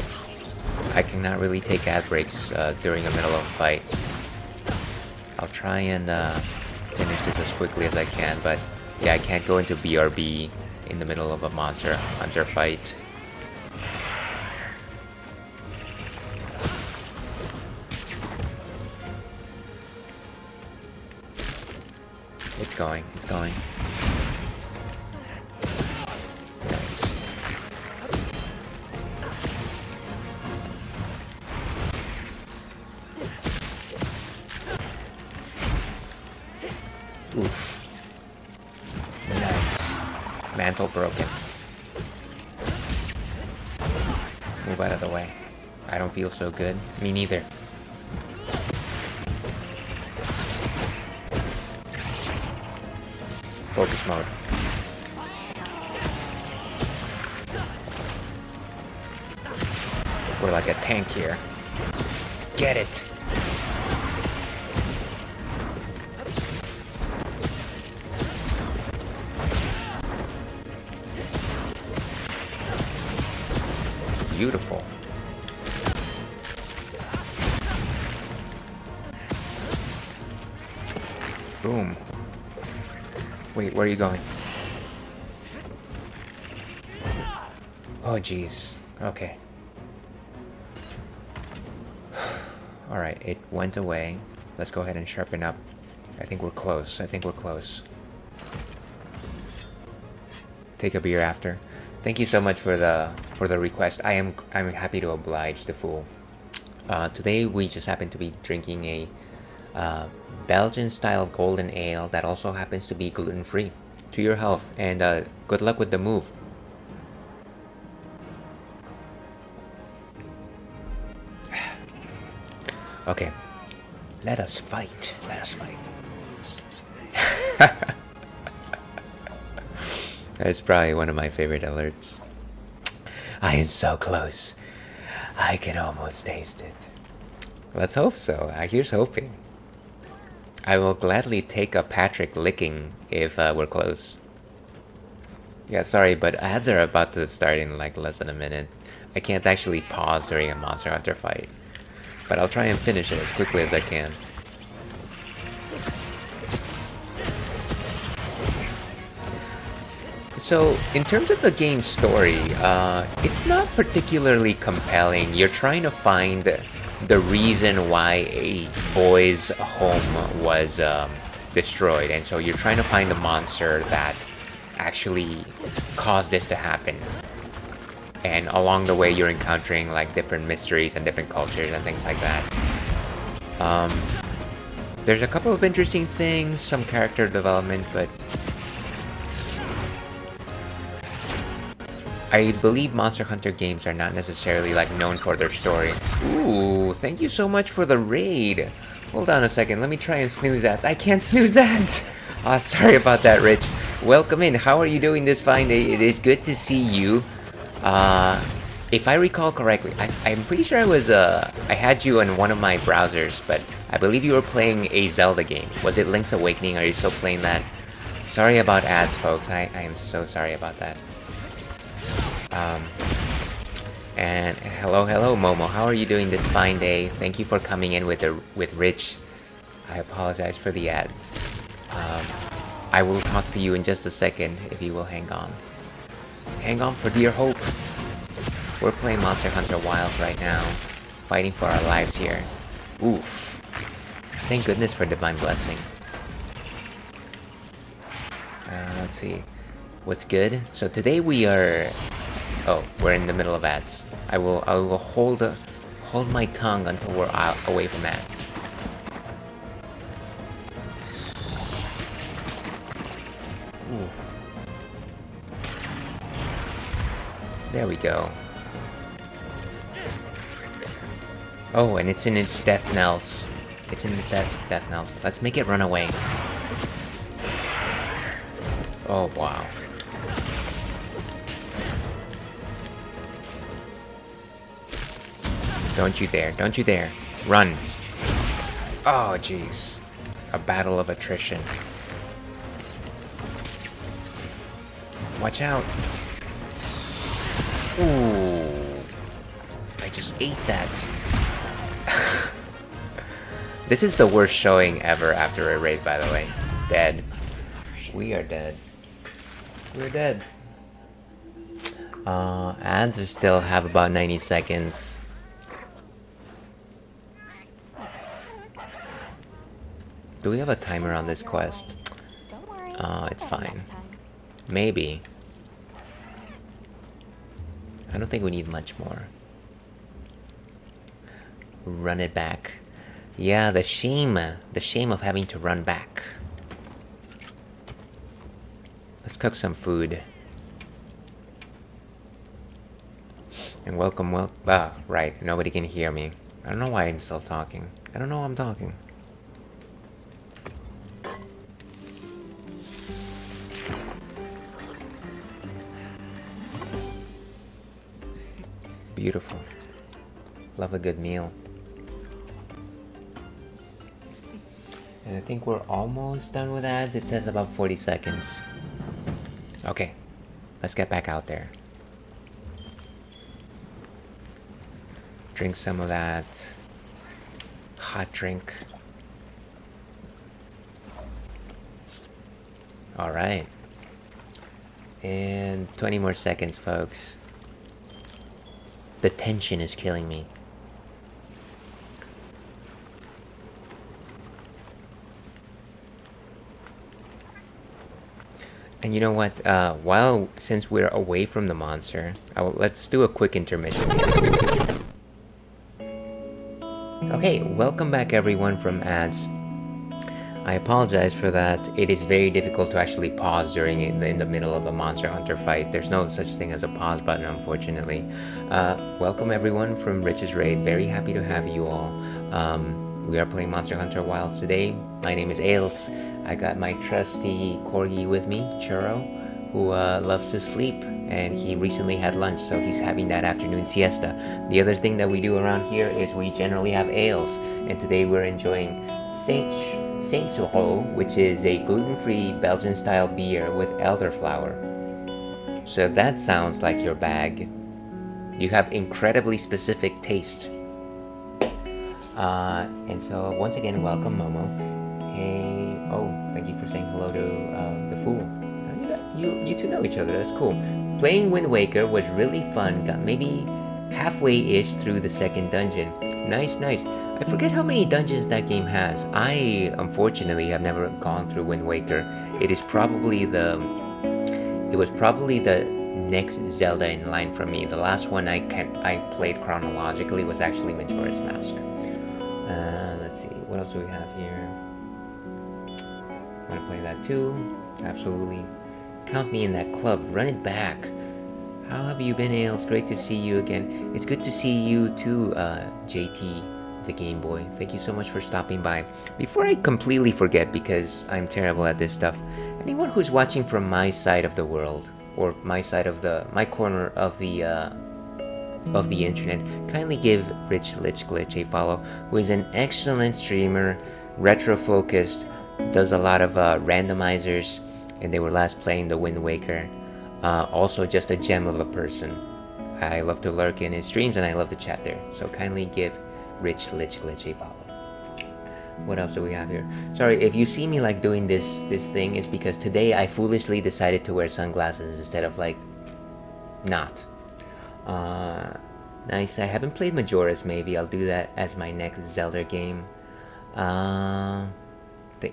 I cannot really take ad breaks during the middle of a fight. I'll try and finish this as quickly as I can, but yeah, I can't go into BRB in the middle of a monster hunter fight. It's going, it's going. Nice. Oof. Nice. Mantle broken. Move out of the way. I don't feel so good. Me neither. Focus mode. We're like a tank here. Get it! Beautiful. Boom. Wait, where are you going? Oh, jeez. Okay. Alright, it went away. Let's go ahead and sharpen up. I think we're close. I think we're close. Take a beer after. Thank you so much for the request. I'm happy to oblige the fool. Today we just happen to be drinking a Belgian-style golden ale that also happens to be gluten-free. To your health, and good luck with the move. Okay, let us fight. Let us fight. That's probably one of my favorite alerts. I am so close. I can almost taste it. Let's hope so. Here's hoping. I will gladly take a Patrick licking if we're close. Yeah, sorry, but ads are about to start in like less than a minute. I can't actually pause during a Monster Hunter fight, but I'll try and finish it as quickly as I can. So, in terms of the game's story, it's not particularly compelling. You're trying to find the reason why a boy's home was destroyed, and so you're trying to find the monster that actually caused this to happen. And along the way, you're encountering like different mysteries and different cultures and things like that. There's a couple of interesting things, some character development, but I believe Monster Hunter games are not necessarily like known for their story. Ooh, thank you so much for the raid. Hold on a second, let me try and snooze ads. I can't snooze ads! Ah, sorry about that, Rich. Welcome in, how are you doing this fine day? It is good to see you. If I recall correctly, I'm pretty sure I had you in one of my browsers, but I believe you were playing a Zelda game. Was it Link's Awakening? Are you still playing that? Sorry about ads, folks. I am so sorry about that. And hello Momo, how are you doing this fine day? Thank you for coming in with Rich. I apologize for the ads. I will talk to you in just a second if you will hang on. Hang on for dear hope. We're playing Monster Hunter Wilds right now, fighting for our lives here. Oof. Thank goodness for Divine Blessing. Let's see. What's good? So today we are... Oh, we're in the middle of ads. I will hold my tongue until we're away from ads. Ooh. There we go. Oh, and it's in its death knells. It's in the death knells. Let's make it run away. Oh, wow. Don't you dare, don't you dare. Run. Oh, jeez. A battle of attrition. Watch out. Ooh. I just ate that. This is the worst showing ever after a raid, by the way. Dead. We are dead. We're dead. Ads are still have about 90 seconds. Do we have a timer on this quest? Don't worry. It's fine. Maybe. I don't think we need much more. Run it back. Yeah, the shame of having to run back. Let's cook some food. And welcome, right, nobody can hear me. I don't know why I'm still talking. I don't know why I'm talking. Beautiful. Love a good meal. And I think we're almost done with ads. It says about 40 seconds. Okay, let's get back out there. Drink some of that hot drink. Alright. And 20 more seconds, folks. The tension is killing me. And you know what? Since we're away from the monster, let's do a quick intermission. Okay, welcome back everyone from ads. I apologize for that. It is very difficult to actually pause during in the middle of a Monster Hunter fight. There's no such thing as a pause button, unfortunately. Welcome everyone from Rich's Raid. Very happy to have you all. We are playing Monster Hunter Wilds today. My name is Ails. I got my trusty corgi with me, Churro, who loves to sleep, and he recently had lunch, so he's having that afternoon siesta. The other thing that we do around here is we generally have ales, and today we're enjoying Saint-Sureau, which is a gluten-free Belgian-style beer with elderflower. So if that sounds like your bag, you have incredibly specific taste. And so once again, welcome Momo. Hey, oh, thank you for saying hello to the Fool. You two know each other, that's cool. Playing Wind Waker was really fun, got maybe halfway-ish through the second dungeon. Nice. I forget how many dungeons that game has. I, unfortunately, have never gone through Wind Waker. It was probably the next Zelda in line for me. The last one I played chronologically was actually Majora's Mask. Let's see, what else do we have here? Want to play that too? Absolutely. Count me in that club. Run it back. How have you been, Ails? Great to see you again. It's good to see you too, JT, the Game Boy. Thank you so much for stopping by. Before I completely forget, because I'm terrible at this stuff, anyone who's watching from my side of the world, or my side of my corner of the internet, kindly give Rich Lich Glitch a follow, who is an excellent streamer, retro focused, does a lot of randomizers, and they were last playing the Wind Waker. Also just a gem of a person. I love to lurk in his streams and I love to chat there, so kindly give Rich Lich Glitch a follow. What else do we have here? Sorry, if you see me like doing this thing, it's because today I foolishly decided to wear sunglasses instead of like not. Nice. I haven't played Majora's. Maybe I'll do that as my next Zelda game.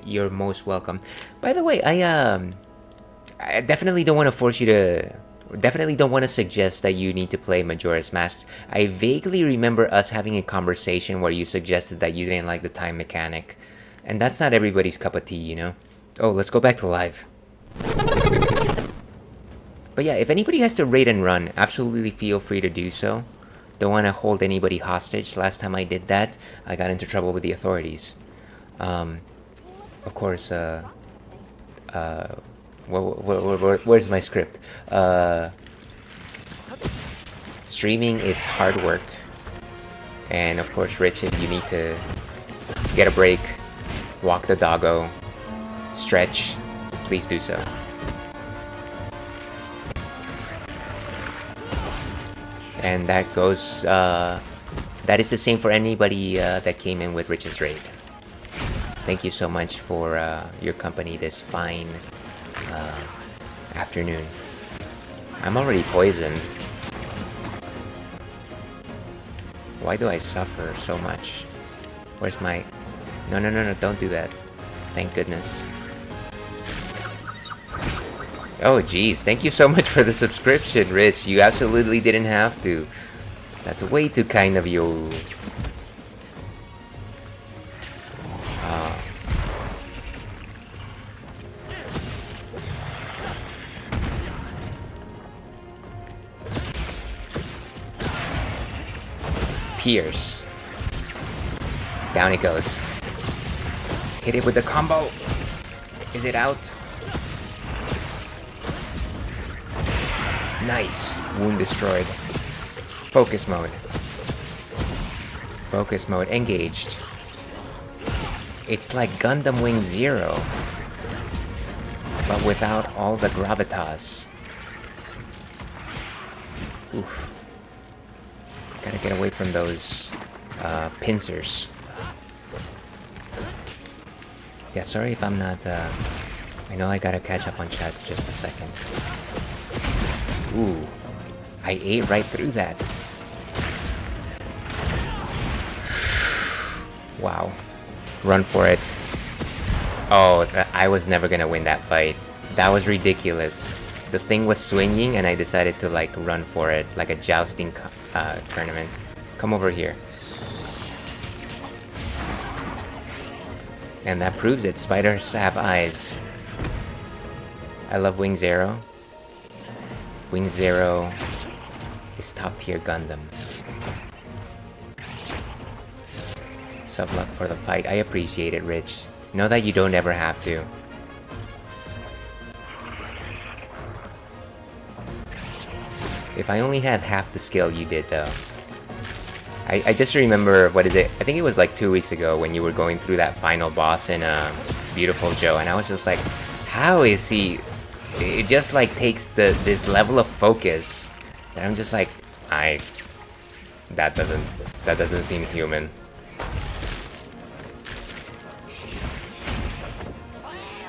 You're most welcome. By the way, I definitely don't want to force you to. Definitely don't want to suggest that you need to play Majora's Mask. I vaguely remember us having a conversation where you suggested that you didn't like the time mechanic, and that's not everybody's cup of tea, you know. Oh, let's go back to live. But yeah, if anybody has to raid and run, absolutely feel free to do so. Don't want to hold anybody hostage. Last time I did that, I got into trouble with the authorities. Of course, where's my script? Streaming is hard work. And of course, Rich, if you need to get a break, walk the doggo, stretch, please do so. And that goes, that is the same for anybody that came in with Rich's Raid. Thank you so much for your company this fine afternoon. I'm already poisoned. Why do I suffer so much? Where's my... No, don't do that. Thank goodness. Oh geez, thank you so much for the subscription, Rich. You absolutely didn't have to. That's way too kind of you. Pierce. Down it goes. Hit it with the combo. Is it out? Nice. Wound destroyed. Focus mode. Focus mode engaged. It's like Gundam Wing Zero, but without all the gravitas. Oof. Gotta get away from those pincers. Yeah, sorry if I'm not... I know I gotta catch up on chat just a second. Ooh, I ate right through that. Wow. Run for it. Oh, I was never gonna win that fight. That was ridiculous. The thing was swinging and I decided to like run for it, like a jousting tournament. Come over here. And that proves it. Spiders have eyes. I love Wing Zero. Wing Zero is top tier Gundam. Sub luck for the fight. I appreciate it, Rich. Know that you don't ever have to. If I only had half the skill you did, though. I just remember, what is it? I think it was like 2 weeks ago when you were going through that final boss in Beautiful Joe, and I was just like, how is he? It just like takes this level of focus, and I'm just like, that doesn't seem human.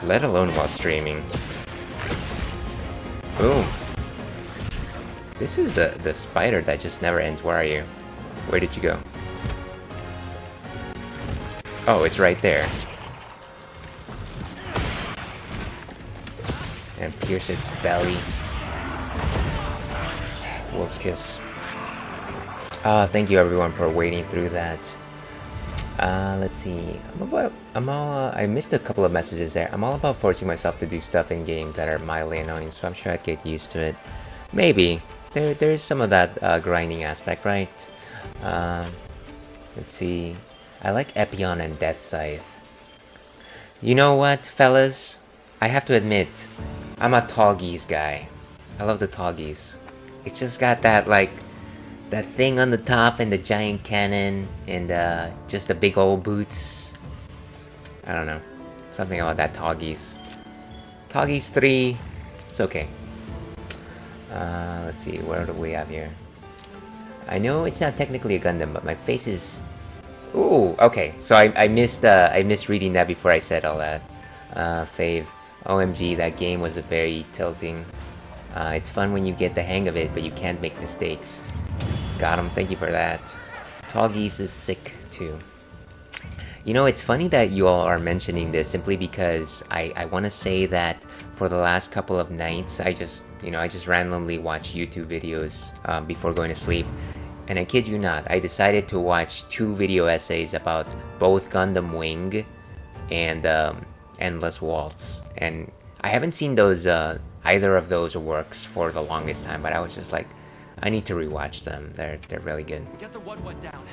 Let alone while streaming. Boom. This is the spider that just never ends. Where are you? Where did you go? Oh, it's right there. And pierce its belly. Wolf's kiss. Thank you everyone for waiting through that. Let's see. I missed a couple of messages there. I'm all about forcing myself to do stuff in games that are mildly annoying, so I'm sure I'd get used to it. Maybe. There is some of that grinding aspect, right? Let's see. I like Epion and Death Scythe. You know what, fellas? I have to admit, I'm a Toggies guy. I love the Toggies. It's just got that, like, that thing on the top and the giant cannon and just the big old boots. I don't know. Something about that Toggies. Toggies 3. It's okay. Let's see. What do we have here? I know it's not technically a Gundam, but my face is... Ooh, okay. So I missed reading that before I said all that. Fave. OMG, that game was a very tilting. It's fun when you get the hang of it, but you can't make mistakes. Got him, thank you for that. Toggies is sick too. You know, it's funny that you all are mentioning this simply because I want to say that for the last couple of nights, I just randomly watch YouTube videos before going to sleep. And I kid you not, I decided to watch 2 video essays about both Gundam Wing and Endless Waltz. And I haven't seen those either of those works for the longest time, but I was just like, I need to rewatch them. They're really good. Get the wood down.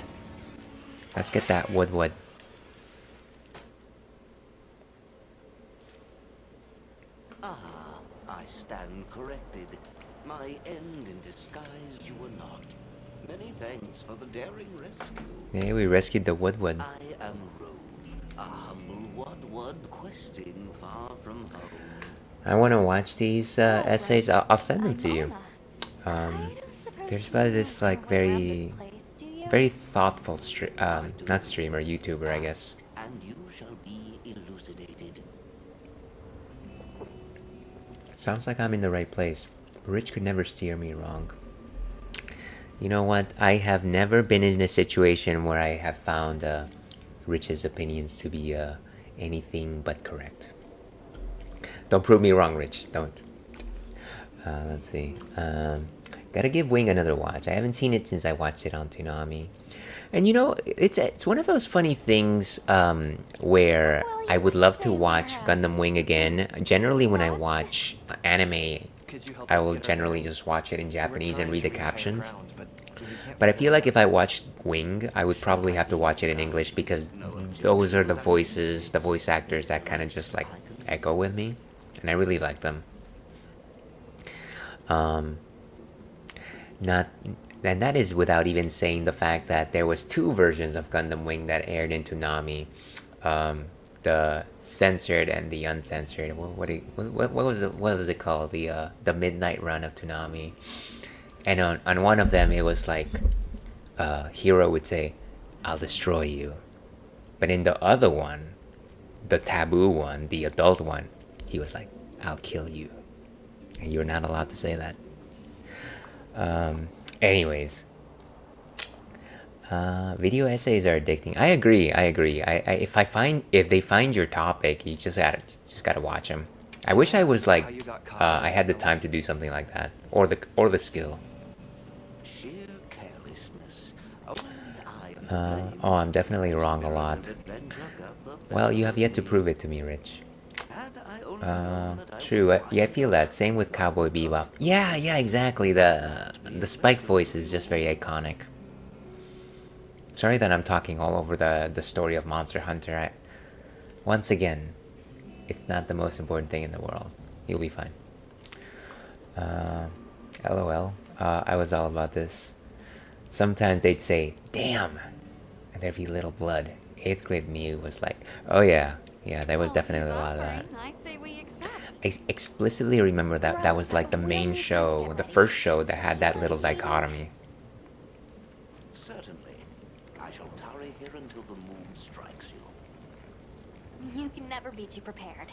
Let's get that wood. I stand corrected. My end in disguise you were not. Many thanks for the daring rescue. Yeah, we rescued the wood. I am Rove, a humble Wud questing far from home. I want to watch these essays. I'll send them to you. There's about this like very thoughtful not streamer, YouTuber, I guess. And you shall be elucidated. Sounds like I'm in the right place. Rich could never steer me wrong. You know what? I have never been in a situation where I have found Rich's opinions to be anything but correct. Don't prove me wrong, Rich. Don't. Let's see. Gotta give Wing another watch. I haven't seen it since I watched it on Toonami. And you know, it's one of those funny things where I would love to watch Gundam Wing again. Generally, when I watch anime, I will generally just watch it in Japanese and read the captions. But I feel like if I watched Wing, I would probably have to watch it in English because those are the voices, the voice actors that kind of just like echo with me, and I really like them. And that is without even saying the fact that there was 2 versions of Gundam Wing that aired in Toonami, the censored and the uncensored. What was it called? The midnight run of Toonami. And on one of them, it was like Hero would say, "I'll destroy you," but in the other one, the taboo one, the adult one, he was like, "I'll kill you," and you're not allowed to say that. Anyways, video essays are addicting. I agree. If they find your topic, you just gotta watch them. I wish I was like, I had the time to do something like that, or the skill. Sheer carelessness. Only I am Oh, I'm definitely wrong a lot. Well, you have yet to prove it to me, Rich. True. Yeah, I feel that. Same with Cowboy Bebop. Yeah, yeah, exactly. The Spike voice is just very iconic. Sorry that I'm talking all over the story of Monster Hunter. Once again, it's not the most important thing in the world. You'll be fine. LOL. I was all about this. Sometimes they'd say, "Damn," and there'd be little blood. 8th grade me was like, "Oh yeah, yeah." There was definitely a lot of that. I say we accept. I explicitly remember that that was like the main show, the first show that had that little dichotomy. Certainly. I shall tarry here until the moon strikes you. You can never be too prepared.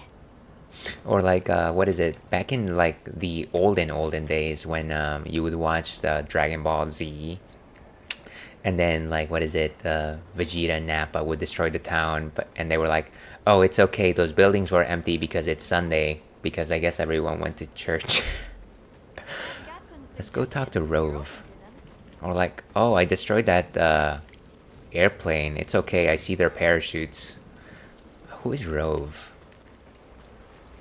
Or like, what is it? Back in like the olden days when you would watch Dragon Ball Z, and then like what is it? Vegeta and Nappa would destroy the town, and they were like, "Oh, it's okay. Those buildings were empty because it's Sunday. Because I guess everyone went to church." Let's go talk to Rove. Or like, "Oh, I destroyed that airplane. It's okay. I see their parachutes." Who is Rove?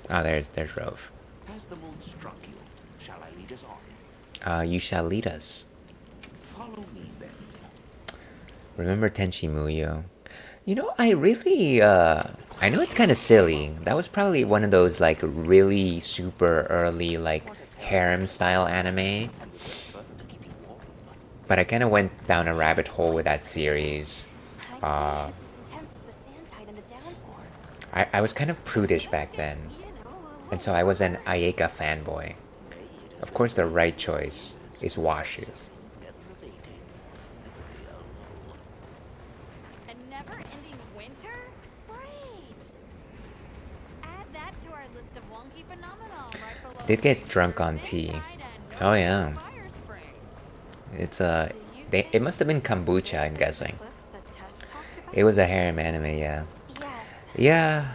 Oh, there's Rove. Has the moon struck you? Shall I lead us on? You shall lead us. Follow me then. Remember Tenchi Muyo. You know, I really, I know it's kind of silly. That was probably one of those, like, really super early, like, harem-style anime. But I kind of went down a rabbit hole with that series. I was kind of prudish back then. And so I was an Ayeka fanboy. Of course, the right choice is Washu. A never-ending winter? Great! Add that to our list of wonky phenomena right below. Did get drunk on tea. Oh yeah. It's it must have been kombucha, I'm guessing. It was a harem anime, yeah. Yeah.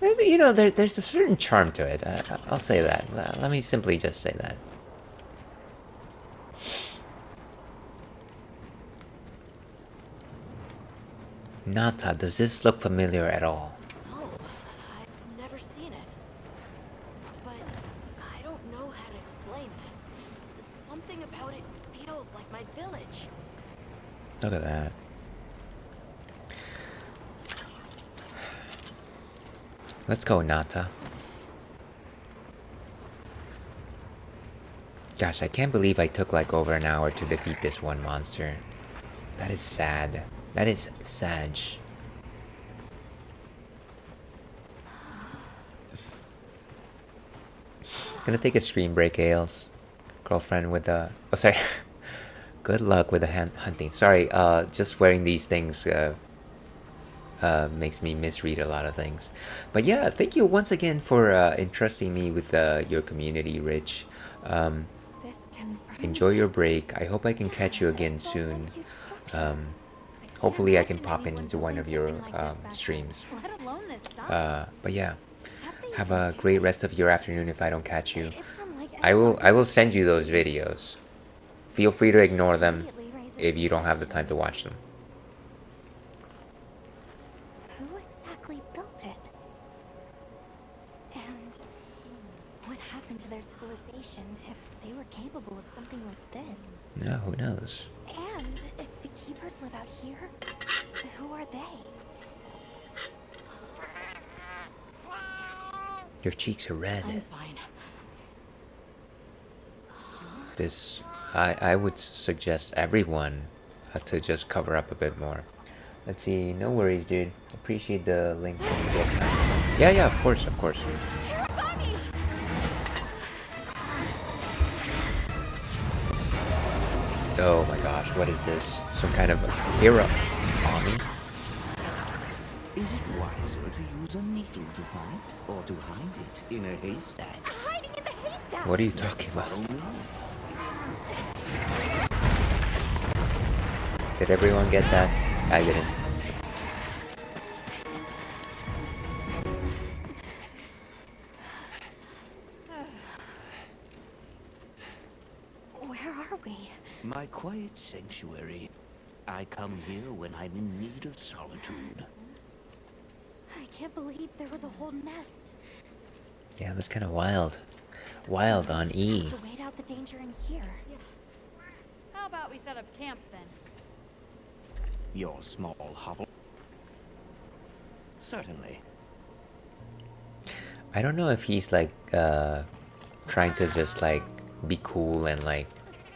You know, there's a certain charm to it. I'll say that. Let me simply just say that. Nata, does this look familiar at all? No, I've never seen it. But I don't know how to explain this. Something about it feels like my village. Look at that. Let's go, Nata. Gosh, I can't believe I took like over an hour to defeat this one monster. That is sad. That is sad. Gonna take a screen break, Ailes. Girlfriend with the... Oh, sorry. Good luck with the hunting. Sorry, just wearing these things makes me misread a lot of things. But yeah, thank you once again for entrusting me with your community, Rich. Enjoy your break. I hope I can catch you again soon. Hopefully I can pop into one of your streams. But yeah, have a great rest of your afternoon if I don't catch you. I will send you those videos. Feel free to ignore them if you don't have the time to watch them. Who exactly built it? And what happened to their civilization if they were capable of something like this? Yeah, who knows? And if the keepers live out here, who are they? Your cheeks are red. I'm fine. This, I would suggest everyone to just cover up a bit more. Let's see. No worries, dude. Appreciate the link. Yeah, yeah, of course, of course. Oh my gosh, what is this? Some kind of hero army? Is it wiser to use a needle to fight, or to hide it in a haystack? Hiding in the haystack! What are you talking about? Did everyone get that? I didn't. Where are we? My quiet sanctuary. I come here when I'm in need of solitude. I can't believe there was a whole nest. Yeah, that's kind of wild. Wild on Just E. have to wait out the danger in here. How about we set up camp then? Your small hovel? Certainly. I don't know if he's like trying to just like be cool and like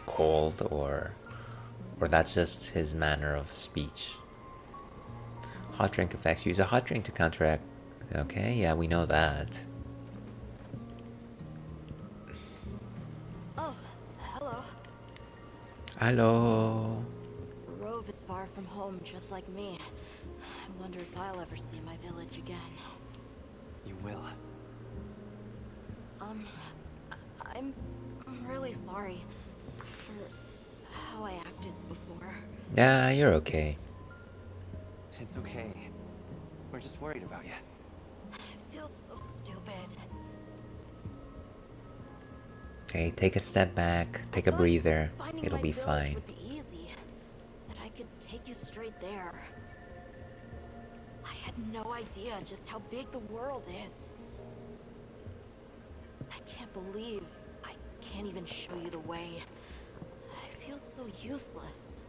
cold, or that's just his manner of speech. Hot drink effects. Use a hot drink to counteract. Okay, yeah, we know that. Oh, hello. Hello. Rove is far from home, just like me. I wonder if I'll ever see my village again. You will. I'm really sorry for how I acted before. Yeah, you're okay. It's okay. We're just worried about you. It feels so stupid. Okay, take a step back, take a Thought breather. finding It'll my be village fine. would be easy. That I could take you straight there. I had no idea just how big the world is. I can't believe I can't even show you the way. I feel so useless.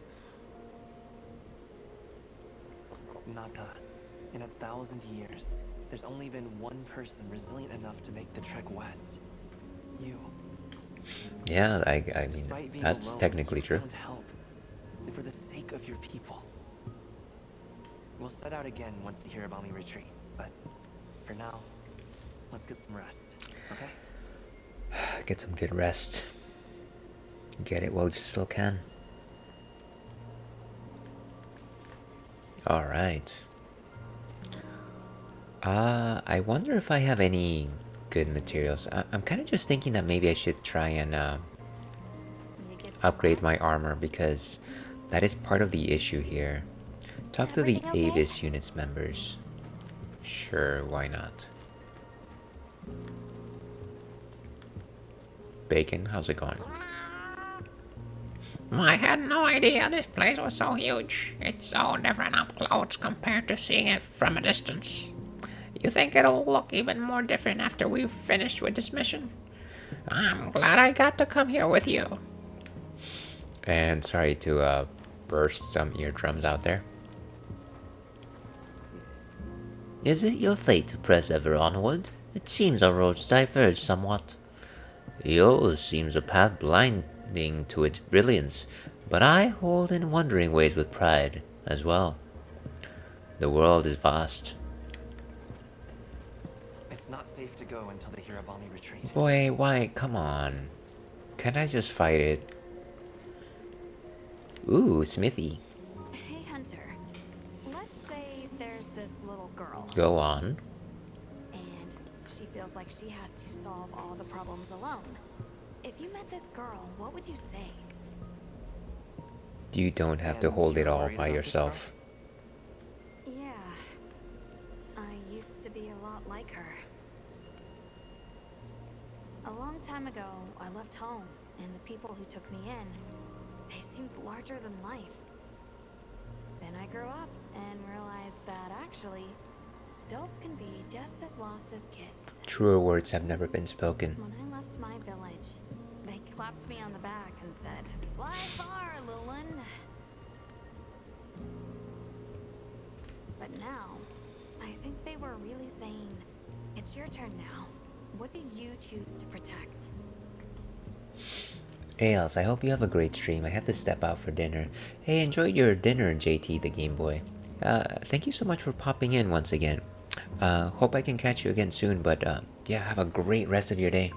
Nata, in 1,000 years, there's only been one person resilient enough to make the trek west. You. Yeah, I Despite mean, being that's alone, technically you true. found help. For the sake of your people. We'll set out again once the Hirabami retreat, but for now, let's get some rest, okay? Get some good rest. Get it while you still can. Alright. I wonder if I have any good materials. I'm kind of just thinking that maybe I should try and upgrade my armor, because that is part of the issue here. Talk to the Everything okay? Avis units members. Sure, why not? Bacon, how's it going? I had no idea this place was so huge. It's so different up close compared to seeing it from a distance. You think it'll look even more different after we've finished with this mission? I'm glad I got to come here with you. And sorry to burst some eardrums out there. Is it your fate to press ever onward? It seems our roads diverge somewhat. Yours seems a path blinding to its brilliance, but I hold in wondering ways with pride as well. The world is vast. It's not safe to go until the Hirabami retreat. Boy, why? Come on. Can't I just fight it? Ooh, Smithy. Hey, Hunter. Let's say there's this little girl, Go on. and she feels like she has to solve all the problems alone. If you met this girl, what would you say? You don't have to And hold it you're all worried by about this yourself. Yeah. I used to be a lot like her. A long time ago, I left home, and the people who took me in, they seemed larger than life. Then I grew up and realized that actually, adults can be just as lost as kids. Truer words have never been spoken. When I left my village, they clapped me on the back and said, "Fly far, Lulin." But now, I think they were really saying, "It's your turn now. What do you choose to protect?" Hey Els, I hope you have a great stream. I have to step out for dinner. Hey, enjoy your dinner, JT the Game Boy. Thank you so much for popping in once again. Hope I can catch you again soon, but yeah, have a great rest of your day.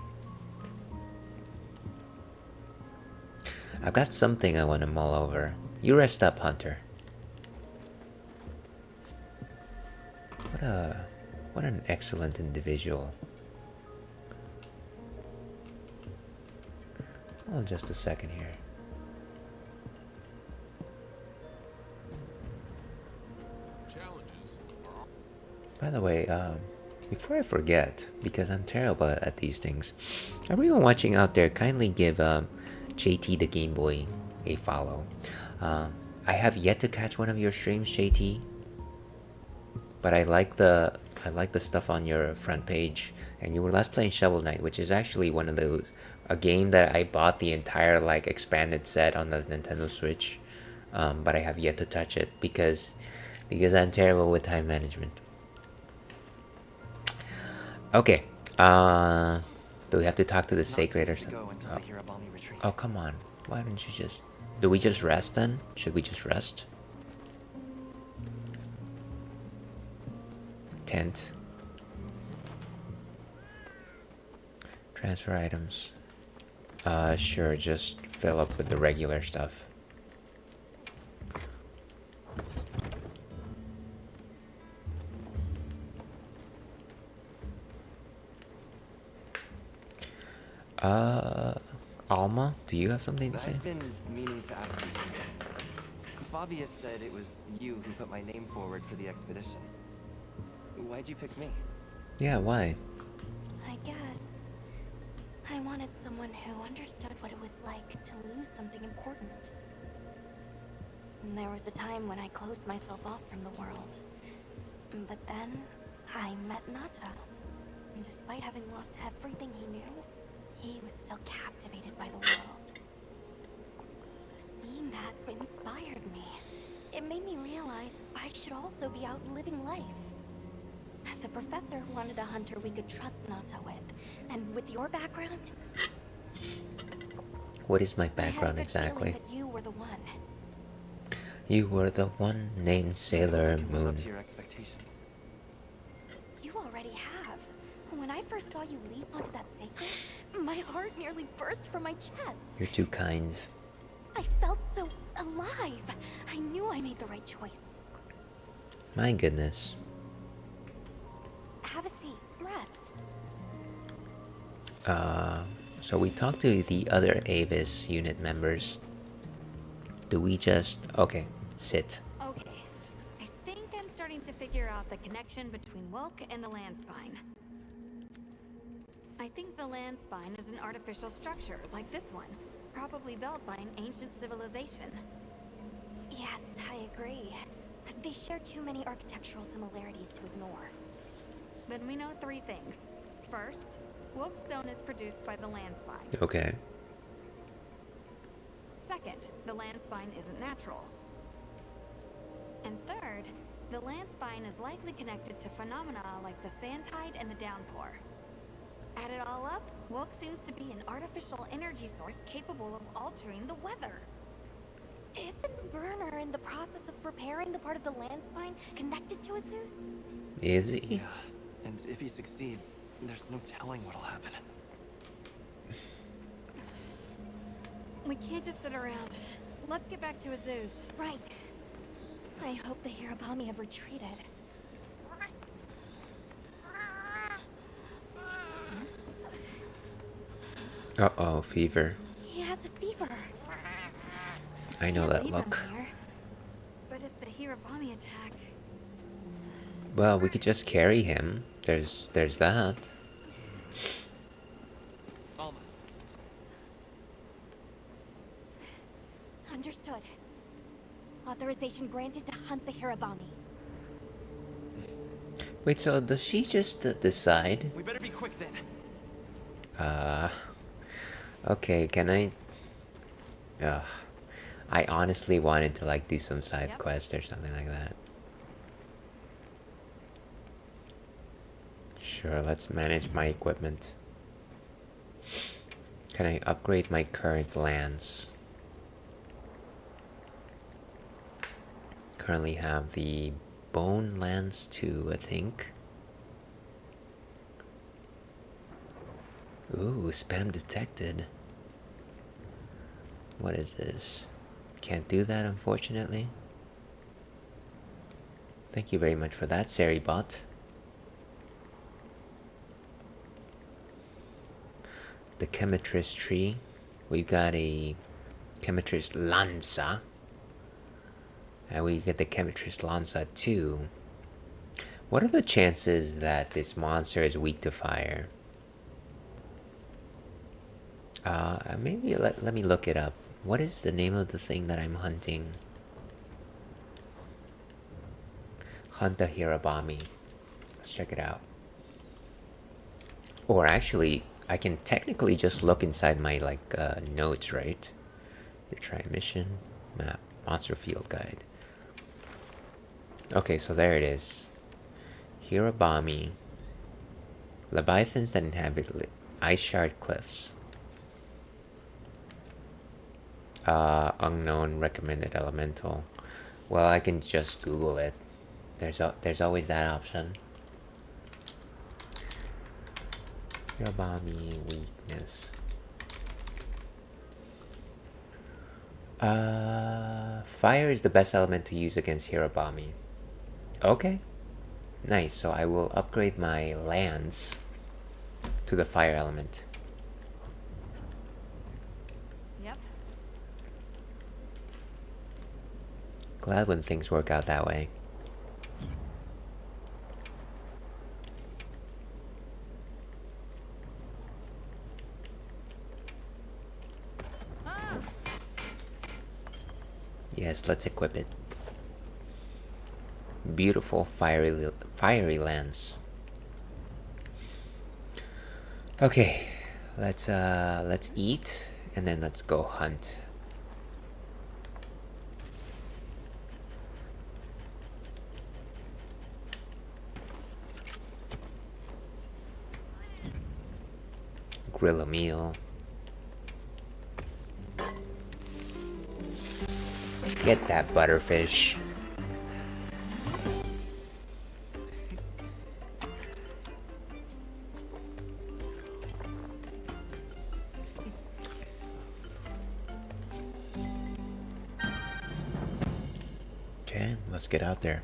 I've got something I want to mull over. You rest up, Hunter. What an excellent individual. Hold on just a second here. By the way, before I forget, because I'm terrible at these things, everyone watching out there, kindly give JT the Game Boy a follow. I I have yet to catch one of your streams, JT. But I like the stuff on your front page. And you were last playing Shovel Knight, which is actually one of those a game that I bought the entire like expanded set on the Nintendo Switch. But I have yet to touch it because I'm terrible with time management. Okay. Do we have to talk to the sacred or something? Oh, come on. Why don't you just... Do we just rest then? Should we just rest? Tent. Transfer items. Sure, just fill up with the regular stuff. Alma, do you have something to say? I've been meaning to ask you something. Fabius said it was you who put my name forward for the expedition. Why'd you pick me? Yeah, why? I guess I wanted someone who understood what it was like to lose something important. And there was a time when I closed myself off from the world. But then I met Nata. And despite having lost everything he knew, he was still captivated by the world. Seeing that inspired me. It made me realize I should also be out living life. The professor wanted a hunter we could trust Nata with. And with your background... What is my background I had a good exactly? feeling that you were the one. You were the one named Sailor Live Moon. up to your expectations. You already have. When I first saw you leap onto that sacred, my heart nearly burst from my chest. You're too kind. I felt so alive. I knew I made the right choice. My goodness. Have a seat. Rest. So we talked to the other Avis unit members. Do we just... Okay, sit. Okay. I think I'm starting to figure out the connection between Wilk and the land spine. I think the land spine is an artificial structure, like this one. Probably built by an ancient civilization. Yes, I agree. They share too many architectural similarities to ignore. Then we know three things. First, Wilk stone is produced by the land spine. Okay. Second, the land spine isn't natural. And third, the land spine is likely connected to phenomena like the sand tide and the downpour. Add it all up, Wilk seems to be an artificial energy source capable of altering the weather. Isn't Werner in the process of repairing the part of the land spine connected to Azus? Is he? Yeah, and if he succeeds, there's no telling what'll happen. We can't just sit around. Let's get back to Azus. Right. I hope the Hirabami have retreated. Uh-oh, fever. He has a fever. I know Can't that leave look. him here. But if the Hirabami attack... Well, we could just carry him. There's that. Alma, Understood. Authorization granted to hunt the Hirabami. Wait, so does she just decide? we better be quick then. Okay, can I... I honestly wanted to like do some side Yep. quest or something like that. Sure, let's manage my equipment. Can I upgrade my current lance? Currently have the bone lance 2, I think. Ooh, spam detected. What is this? Can't do that, unfortunately. Thank you very much for that, Seribot. The Chemitrist tree. We've got a Chemitrist Lanza. And we get the Chemitrist Lanza too. What are the chances that this monster is weak to fire? Maybe let me look it up. What is the name of the thing that I'm hunting? hunt the Hirabami. Let's check it out. Or actually, I can technically just look inside my like notes, right? Retry mission, map, monster field guide. Okay, so there it is. Hirabami. Leviathans that inhabit ice shard cliffs. Unknown recommended elemental. Well, I can just Google it. There's always that option. Hirabami weakness. Fire is the best element to use against Hirabami. Okay. Nice, so I will upgrade my lance to the fire element. Yep. Glad when things work out that way. Yes, let's equip it. Beautiful fiery lance. Okay, let's eat and then let's go hunt. Grill a meal. Get that butterfish. Okay, let's get out there.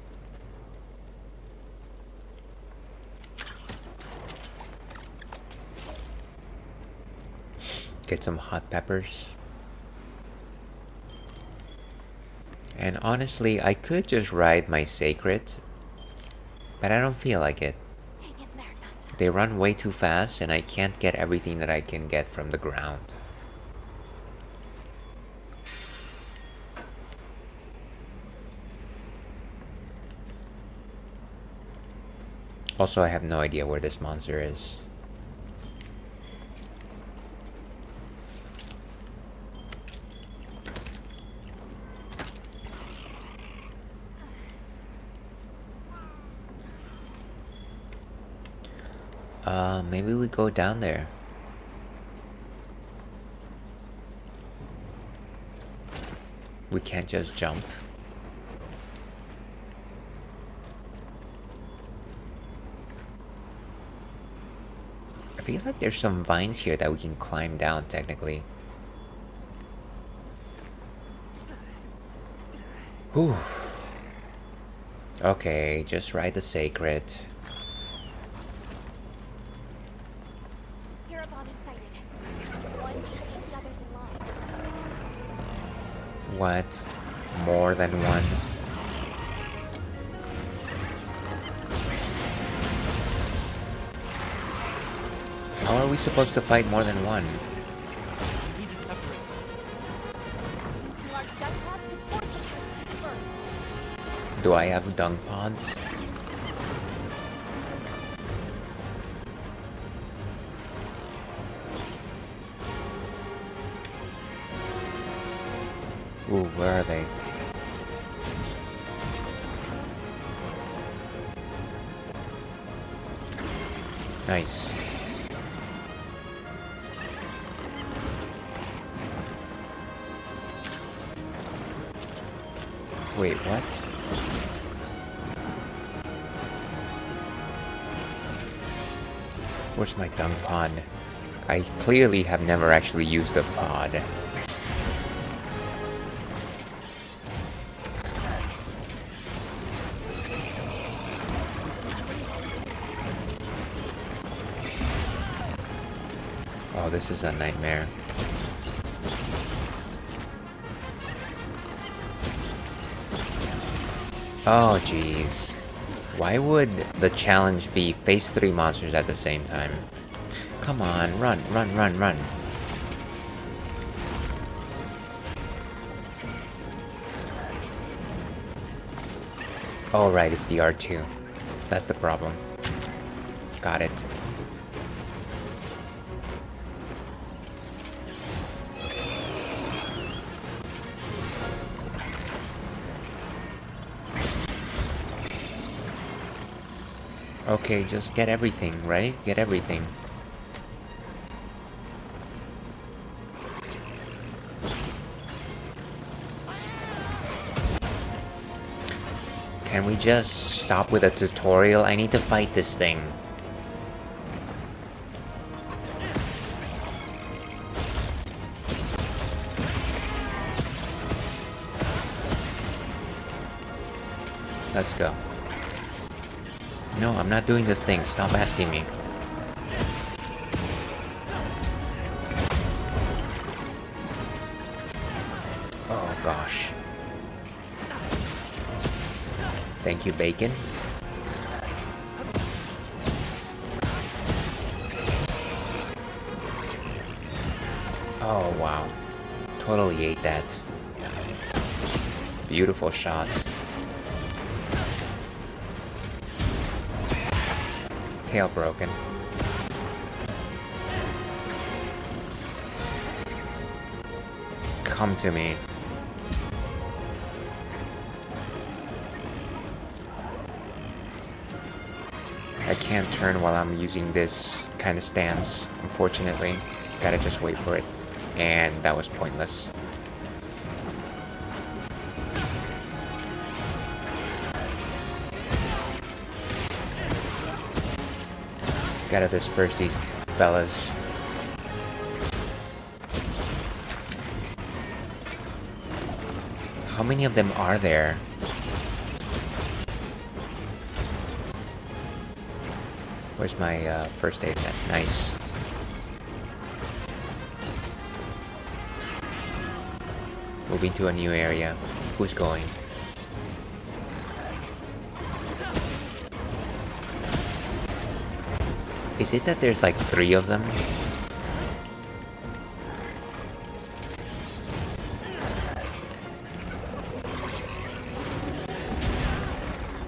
Get some hot peppers. And honestly, I could just ride my sacred, but I don't feel like it. Hang in there, Nut. They run way too fast and I can't get everything that I can get from the ground. Also, I have no idea where this monster is. Maybe we go down there. We can't just jump. I feel like there's some vines here that we can climb down, technically. Whew. Okay, just ride the sacred. Hirabami sighted. It's one shade the others in line. What? More than one? How are we supposed to fight more than one? We need to separate. Using large duck pods could force us to disperse. Do I have dung pods? Ooh, where are they? Nice. Wait, what? Where's my dung pod? I clearly have never actually used a pod. Oh, this is a nightmare. Oh, jeez. Why would the challenge be face 3 monsters at the same time? Come on, run, run, run, run. Oh, right, it's the R2. That's the problem. Got it. Okay, just get everything, right? Get everything. Can we just stop with a tutorial? I need to fight this thing. Let's go. No, I'm not doing the thing. Stop asking me. Oh gosh. Thank you, bacon. Oh wow. Totally ate that. Beautiful shot. Tail broken. Come to me. I can't turn while I'm using this kind of stance, unfortunately. Gotta just wait for it. And that was pointless. Gotta disperse these fellas. How many of them are there? Where's my first aid net? Nice. Moving to a new area. Who's going? Is it that there's like 3 of them?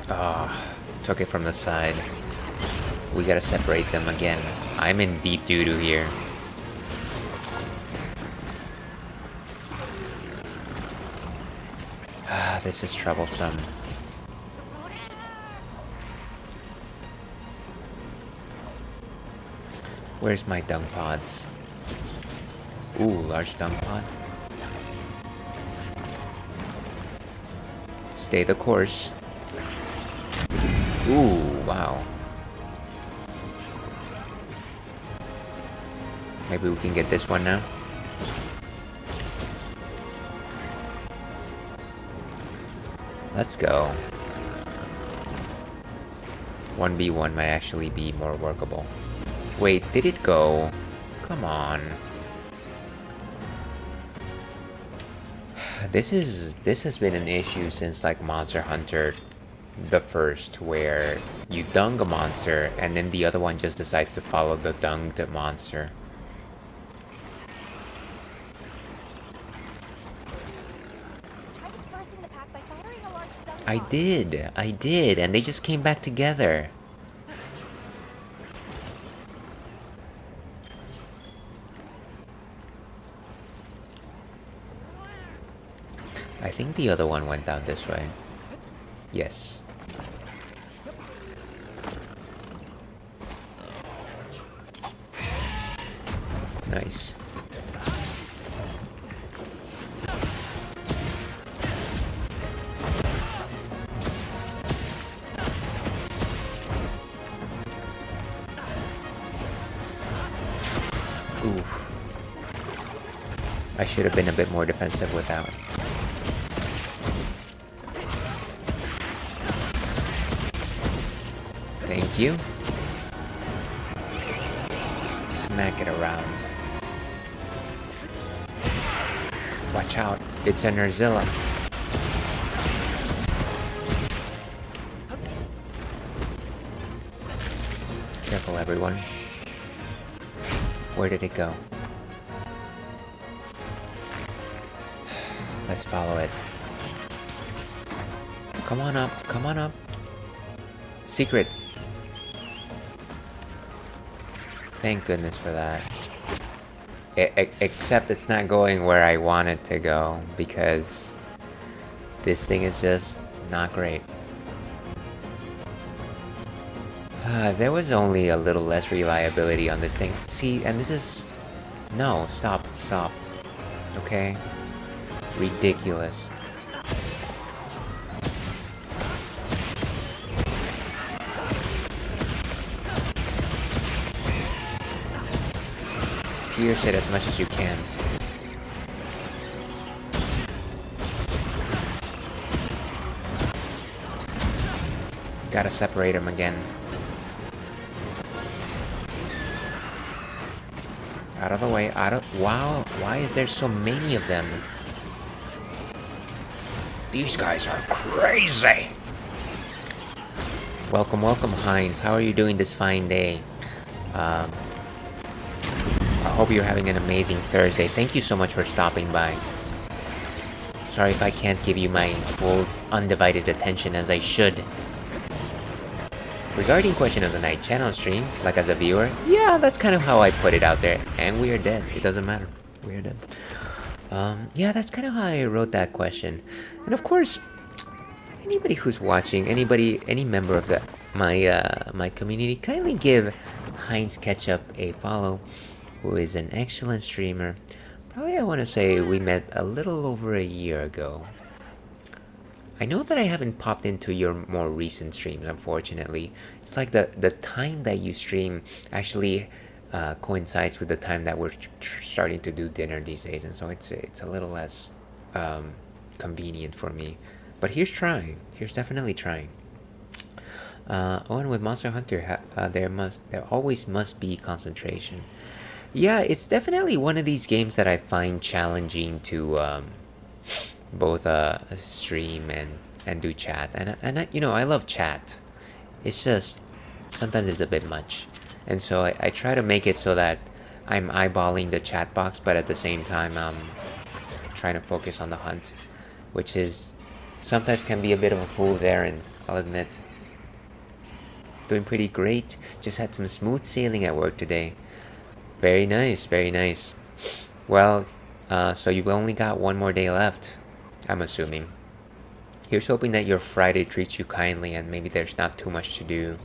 Ah, took it from the side. We gotta separate them again. I'm in deep doo-doo here. Ah, this is troublesome. Where's my dung pods? Ooh, large dung pod. Stay the course. Ooh, wow. Maybe we can get this one now. Let's go. 1v1 might actually be more workable. Wait, did it go? Come on. This has been an issue since like Monster Hunter the first, where you dung a monster and then the other one just decides to follow the dunged monster. Try dispersing the pack by firing a large dung bomb. I did, and they just came back together. I think the other one went down this way. Yes. Nice. Oof. I should have been a bit more defensive with that. Thank you. Smack it around. Watch out, it's a Nerzilla. Careful, everyone. Where did it go? Let's follow it. Come on up. Come on up. Secret. Thank goodness for that. Except it's not going where I want it to go because this thing is just not great. There was only a little less reliability on this thing. See, and this is... No, stop, stop. Okay? Ridiculous. Pierce it as much as you can. Gotta separate them again. Out of the way, out of... Wow, why is there so many of them? These guys are crazy! Welcome, welcome, Heinz. How are you doing this fine day? I hope you're having an amazing Thursday. Thank you so much for stopping by. Sorry if I can't give you my full, undivided attention as I should. Regarding question of the night, channel stream, like as a viewer, yeah, that's kind of how I put it out there. And we are dead. It doesn't matter. We are dead. Yeah, that's kind of how I wrote that question. And of course, anybody who's watching, any member of my community, kindly give Heinz Ketchup a follow, who is an excellent streamer. Probably I want to say we met a little over a year ago. I know that I haven't popped into your more recent streams, unfortunately. It's like the time that you stream actually coincides with the time that we're starting to do dinner these days, and so it's a little less convenient for me. But here's trying. Here's definitely trying. And with Monster Hunter, there always must be concentration. Yeah, it's definitely one of these games that I find challenging to both stream and do chat, and you know, I love chat. It's just sometimes it's a bit much, and so I try to make it so that I'm eyeballing the chat box, but at the same time I'm trying to focus on the hunt, which is sometimes can be a bit of a fool there, and I'll admit. Doing pretty great. Just had some smooth sailing at work today. Very nice, very nice. Well, so you've only got one more day left, I'm assuming. Here's hoping that your Friday treats you kindly and maybe there's not too much to do.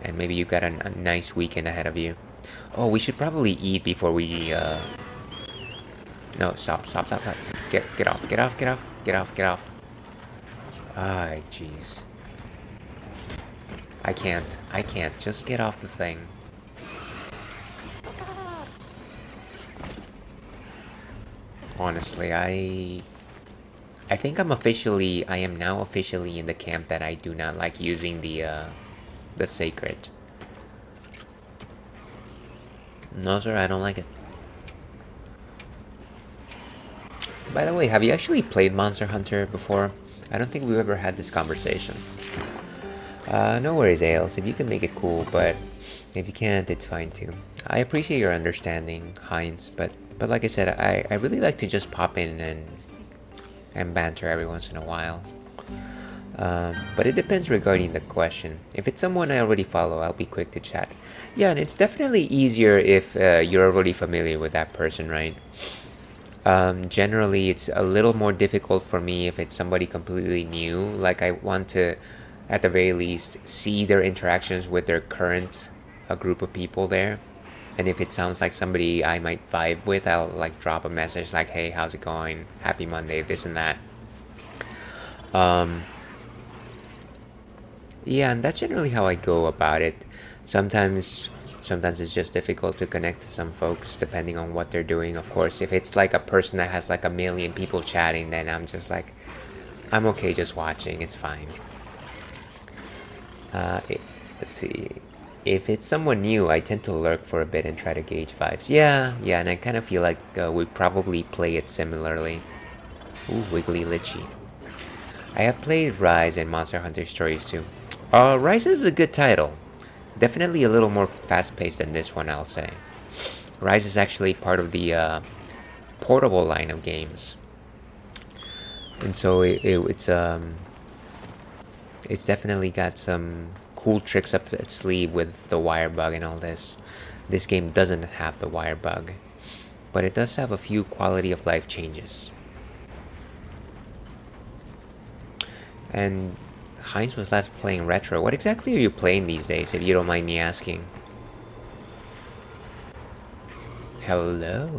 And maybe you got a nice weekend ahead of you. Oh, we should probably eat before we, No, stop. Get off. Ah, jeez. I can't. Just get off the thing. Honestly, I think I am now officially in the camp that I do not like using the sacred. No, sir, I don't like it. By the way, have you actually played Monster Hunter before? I don't think we've ever had this conversation. No worries, Ales, if you can make it cool, but if you can't, it's fine too. I appreciate your understanding, Heinz, but like I said, I really like to just pop in and banter every once in a while. But it depends regarding the question. If it's someone I already follow, I'll be quick to chat. Yeah, and it's definitely easier if you're already familiar with that person, right? Generally, it's a little more difficult for me if it's somebody completely new. Like, I want to, at the very least, see their interactions with their current group of people there. And if it sounds like somebody I might vibe with, I'll like drop a message like, hey, how's it going? Happy Monday, this and that. Yeah, and that's generally how I go about it. Sometimes it's just difficult to connect to some folks depending on what they're doing. Of course, if it's like a person that has like a million people chatting, then I'm just like, I'm okay just watching, it's fine. Let's see. If it's someone new, I tend to lurk for a bit and try to gauge vibes. Yeah, and I kind of feel like we probably play it similarly. Ooh, Wiggly Litchi. I have played Rise and Monster Hunter Stories too. Rise is a good title. Definitely a little more fast-paced than this one, I'll say. Rise is actually part of the portable line of games. And so it's It's definitely got some cool tricks up its sleeve with the wire bug and all this. This game doesn't have the wire bug, but it does have a few quality of life changes. And Heinz was last playing retro. What exactly are you playing these days, if you don't mind me asking? Hello.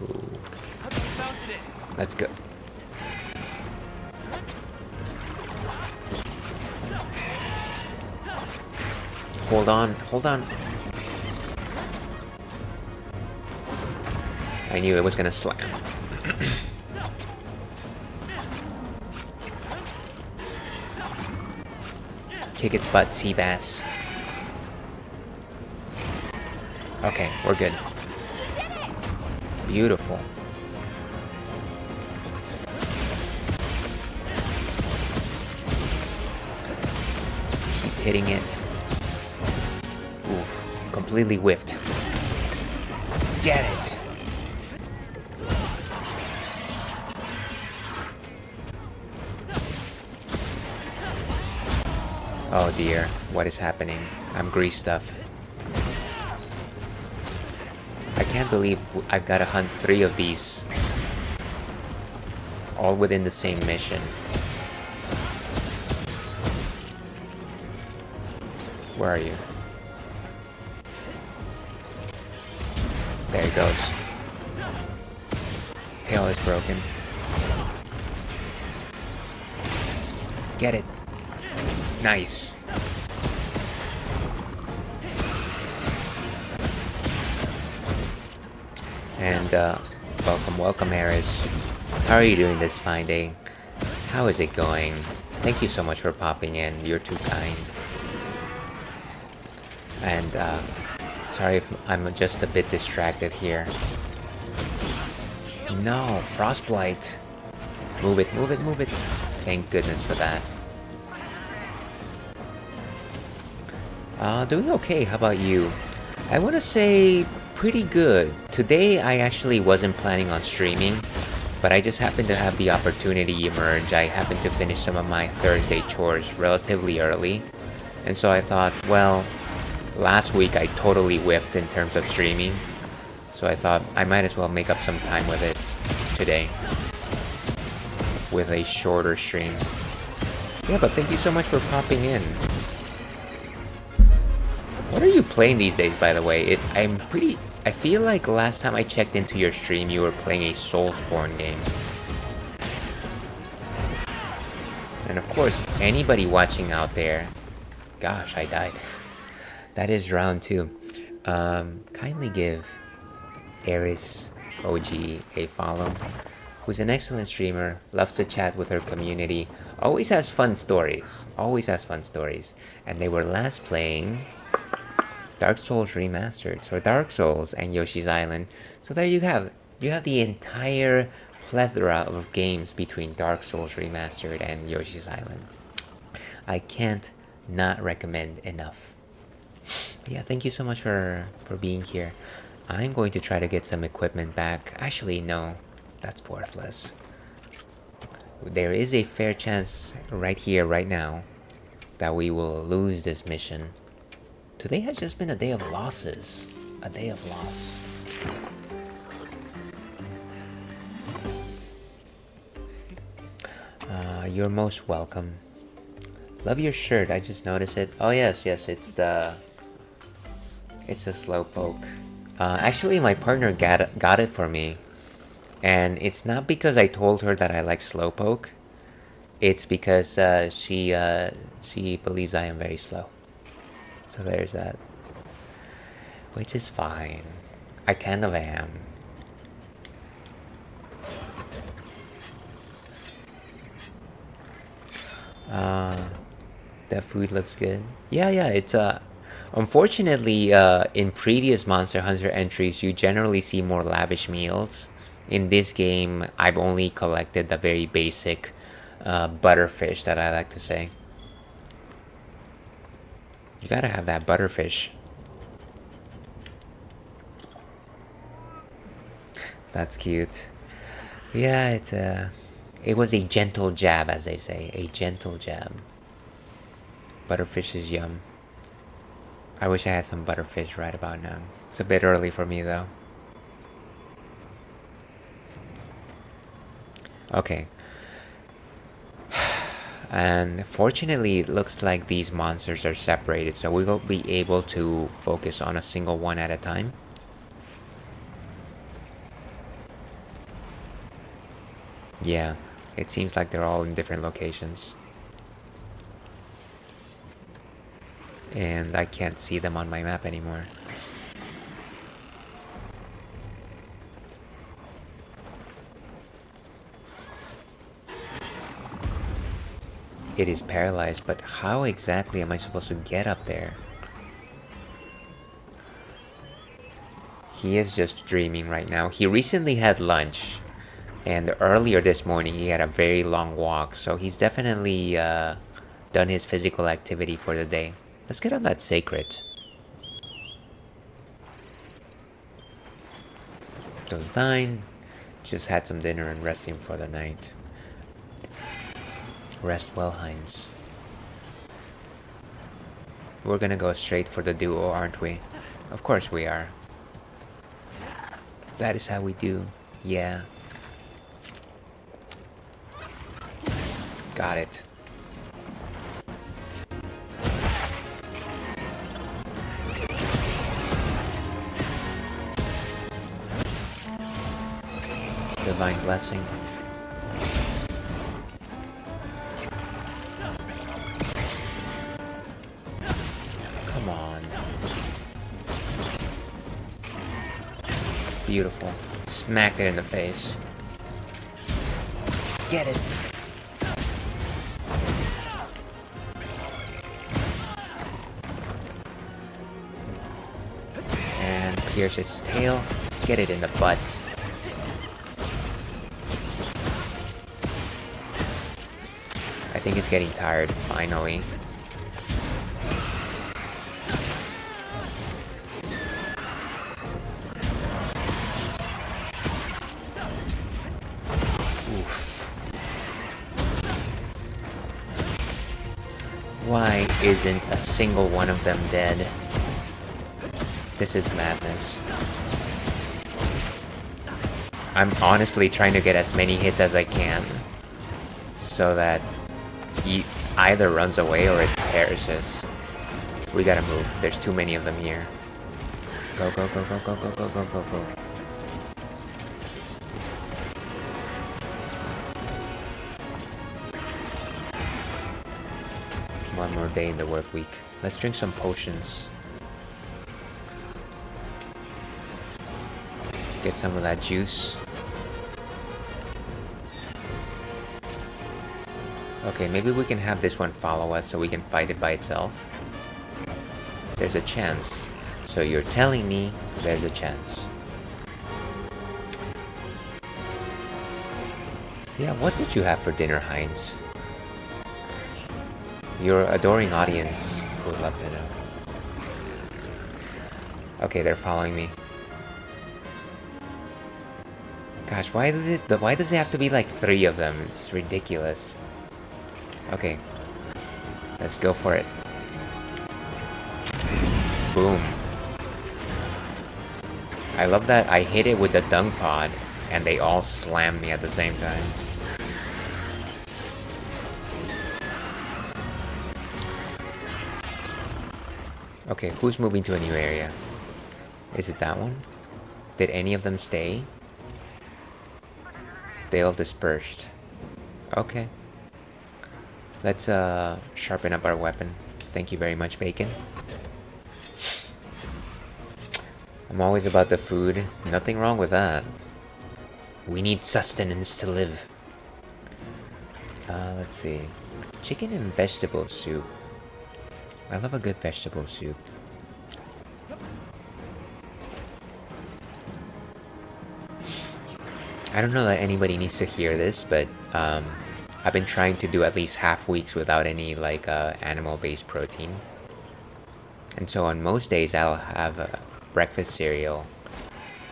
Let's go. Hold on, hold on. I knew it was gonna slam. Kick its butt, Seabass. Okay, we're good. Beautiful. Keep hitting it. Ooh, completely whiffed. Get it! Oh dear, what is happening? I'm greased up. I can't believe I've got to hunt 3 of these. All within the same mission. Where are you? There it goes. Tail is broken. Get it. Nice. And welcome Aris. How are you doing this fine day? How is it going? Thank you so much for popping in. You're too kind. And sorry if I'm just a bit distracted here. No, Frostblight. Move it, move it, move it. Thank goodness for that. Doing okay, how about you? I want to say pretty good. Today I actually wasn't planning on streaming, but I just happened to have the opportunity emerge. I happened to finish some of my Thursday chores relatively early, and so I thought, well, last week I totally whiffed in terms of streaming, so I thought I might as well make up some time with it today with a shorter stream. Yeah, but thank you so much for popping in. What are you playing these days, by the way? I feel like last time I checked into your stream, you were playing a Soulsborne game. And of course, anybody watching out there... Gosh, I died. That is round 2. Kindly give Eris OG a follow, who's an excellent streamer, loves to chat with her community, always has fun stories. And they were last playing Dark Souls Remastered, so Dark Souls and Yoshi's Island. So there you have the entire plethora of games between Dark Souls Remastered and Yoshi's Island. I can't not recommend enough. But yeah, thank you so much for being here. I'm going to try to get some equipment back. Actually, no, that's worthless. There is a fair chance right here, right now, that we will lose this mission. Today has just been a day of losses. A day of loss. You're most welcome. Love your shirt, I just noticed it. Oh yes, it's a Slowpoke. Actually, my partner got it for me. And it's not because I told her that I like Slowpoke. It's because she believes I am very slow. So there's that. Which is fine. I kind of am. The food looks good. Yeah, it's unfortunately in previous Monster Hunter entries you generally see more lavish meals. In this game I've only collected the very basic butterfish that I like to say. You gotta have that butterfish. That's cute. Yeah, it was a gentle jab, as they say. A gentle jab. Butterfish is yum. I wish I had some butterfish right about now. It's a bit early for me though. Okay. And fortunately, it looks like these monsters are separated, so we will be able to focus on a single one at a time. Yeah, it seems like they're all in different locations. And I can't see them on my map anymore. It is paralyzed, but how exactly am I supposed to get up there? He is just dreaming right now. He recently had lunch, and earlier this morning he had a very long walk, so he's definitely done his physical activity for the day. Let's get on that sacred. Doing fine. Just had some dinner and resting for the night. Rest well, Heinz. We're gonna go straight for the duo, aren't we? Of course we are. That is how we do. Yeah. Got it. Divine blessing. Come on. Beautiful. Smacked it in the face. Get it. And pierce its tail. Get it in the butt. I think it's getting tired, finally. Oof. Why isn't a single one of them dead? This is madness. I'm honestly trying to get as many hits as I can, so that he either runs away or it perishes. We gotta move. There's too many of them here. Go, go, go, go, go, go, go, go, go, go. One more day in the work week. Let's drink some potions. Get some of that juice. Okay, maybe we can have this one follow us so we can fight it by itself. There's a chance. So you're telling me there's a chance. Yeah, what did you have for dinner, Heinz? Your adoring audience would love to know. Okay, they're following me. Gosh, why does it have to be like 3 of them? It's ridiculous. Okay, let's go for it. Boom. I love that I hit it with the dung pod and they all slam me at the same time. Okay, who's moving to a new area? Is it that one? Did any of them stay? They all dispersed. Okay. Let's sharpen up our weapon. Thank you very much, Bacon. I'm always about the food. Nothing wrong with that. We need sustenance to live. Let's see. Chicken and vegetable soup. I love a good vegetable soup. I don't know that anybody needs to hear this, but I've been trying to do at least half weeks without any like animal-based protein. And so on most days I'll have a breakfast cereal,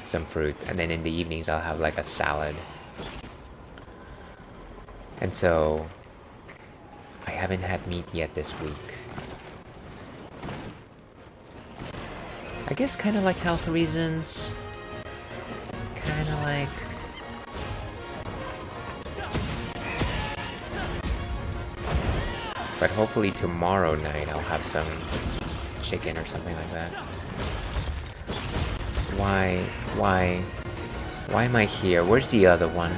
some fruit, and then in the evenings I'll have like a salad. And so I haven't had meat yet this week. I guess kind of like health reasons. Kind of like... But hopefully tomorrow night I'll have some chicken or something like that. Why am I here? Where's the other one?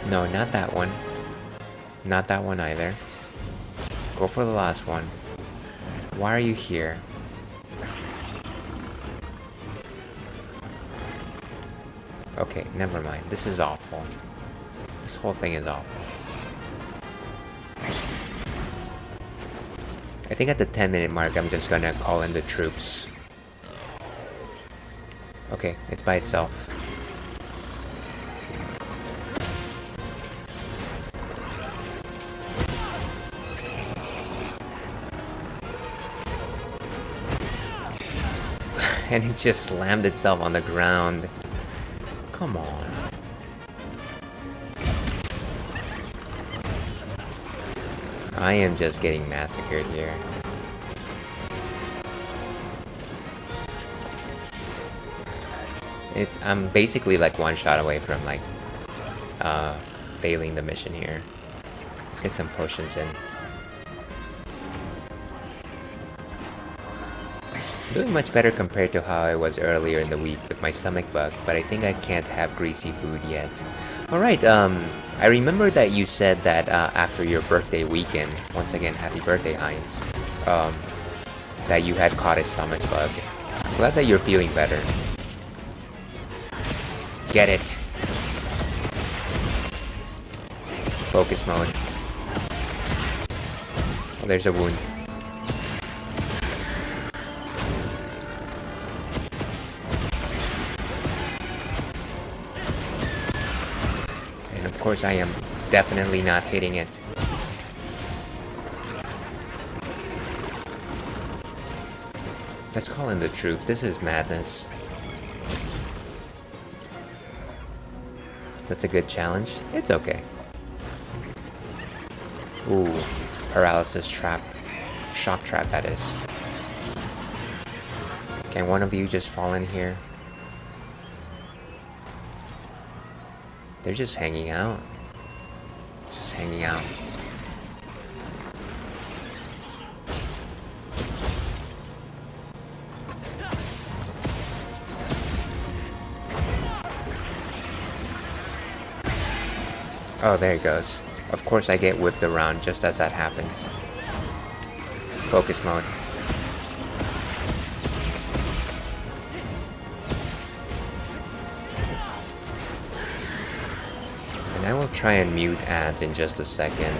No, not that one. Not that one either. Go for the last one. Why are you here? Okay, never mind. This is awful. This whole thing is awful. I think at the 10-minute mark, I'm just gonna call in the troops. Okay, it's by itself. And it just slammed itself on the ground. Come on. I am just getting massacred here. I'm basically like one shot away from like failing the mission here. Let's get some potions in. Doing much better compared to how I was earlier in the week with my stomach bug, but I think I can't have greasy food yet. Alright, I remember that you said that after your birthday weekend, once again, happy birthday, Heinz, that you had caught a stomach bug. Glad that you're feeling better. Get it. Focus mode. Oh, there's a wound. Of course, I am definitely not hitting it. Let's call in the troops. This is madness. That's a good challenge. It's okay. Ooh, paralysis trap. Shock trap, that is. Can one of you just fall in here? They're just hanging out. Just hanging out. Oh, there it goes. Of course I get whipped around just as that happens. Focus mode. I will try and mute ads in just a second.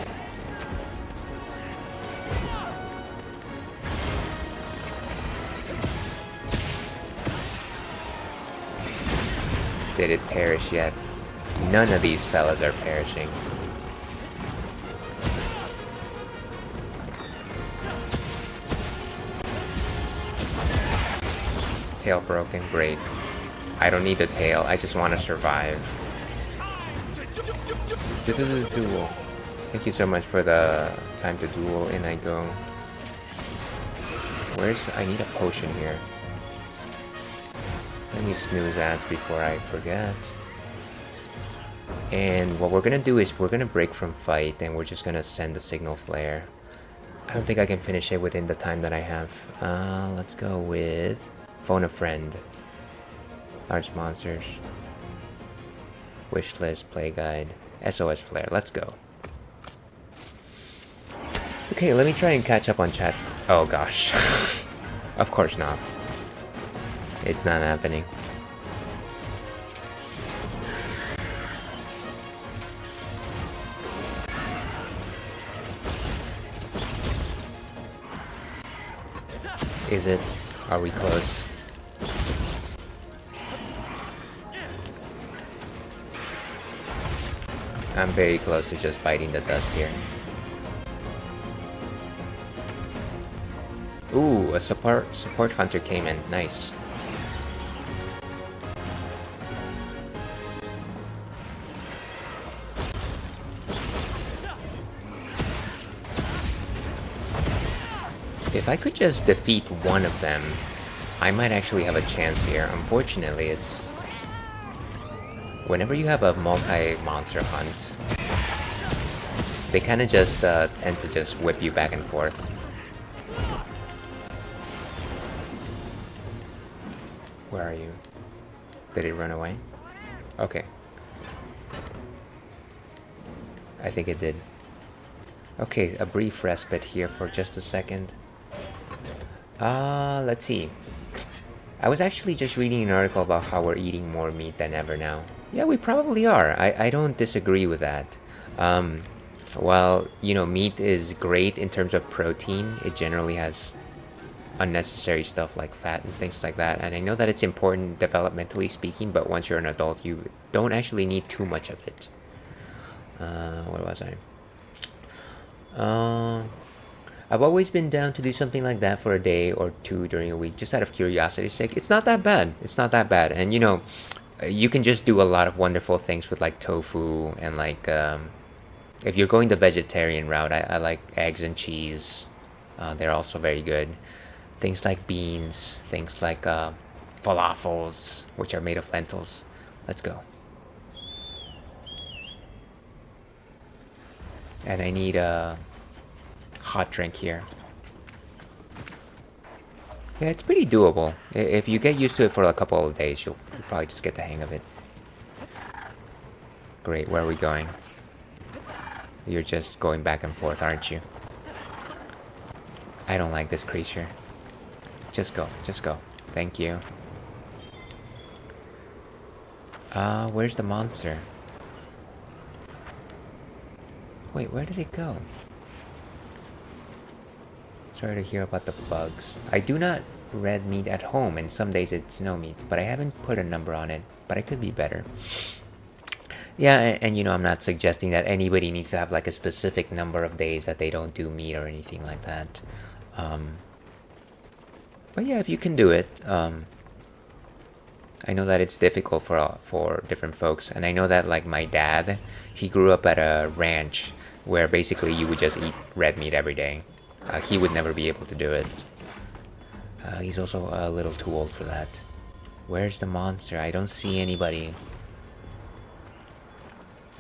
Did it perish yet? None of these fellas are perishing. Tail broken, great. I don't need the tail, I just want to survive. Duel. Thank you so much for the time to duel, and I go. I need a potion here. Let me snooze ads before I forget. And what we're gonna do is we're gonna break from fight, and we're just gonna send the signal flare. I don't think I can finish it within the time that I have. Let's go with phone a friend. Large monsters. Wish list, play guide. SOS flare, let's go. Okay, let me try and catch up on chat. Oh gosh. Of course not. It's not happening. Is it? Are we close? I'm very close to just biting the dust here. Ooh, a support hunter came in. Nice. If I could just defeat one of them, I might actually have a chance here. Unfortunately, it's... Whenever you have a multi-monster hunt, they kind of just tend to just whip you back and forth. Where are you? Did it run away? Okay. I think it did. Okay, a brief respite here for just a second. Let's see. I was actually just reading an article about how we're eating more meat than ever now. Yeah, we probably are. I don't disagree with that. While, you know, meat is great in terms of protein, it generally has unnecessary stuff like fat and things like that. And I know that it's important developmentally speaking, but once you're an adult, you don't actually need too much of it. Where was I? I've always been down to do something like that for a day or two during a week, just out of curiosity's sake. It's not that bad. It's not that bad. And you know, you can just do a lot of wonderful things with like tofu and like, if you're going the vegetarian route, I like eggs and cheese. They're also very good. Things like beans, things like falafels, which are made of lentils. Let's go. And I need a hot drink here. Yeah, it's pretty doable. If you get used to it for a couple of days, you'll probably just get the hang of it. Great, where are we going? You're just going back and forth, aren't you? I don't like this creature. Just go, just go. Thank you. Where's the monster? Wait, where did it go? Sorry to hear about the bugs. I do not red meat at home, and some days it's no meat, but I haven't put a number on it, but I could be better. Yeah, and you know, I'm not suggesting that anybody needs to have like a specific number of days that they don't do meat or anything like that. But yeah, if you can do it, I know that it's difficult for different folks, and I know that like my dad, he grew up at a ranch where basically you would just eat red meat every day. He would never be able to do it. He's also a little too old for that. Where's the monster? I don't see anybody.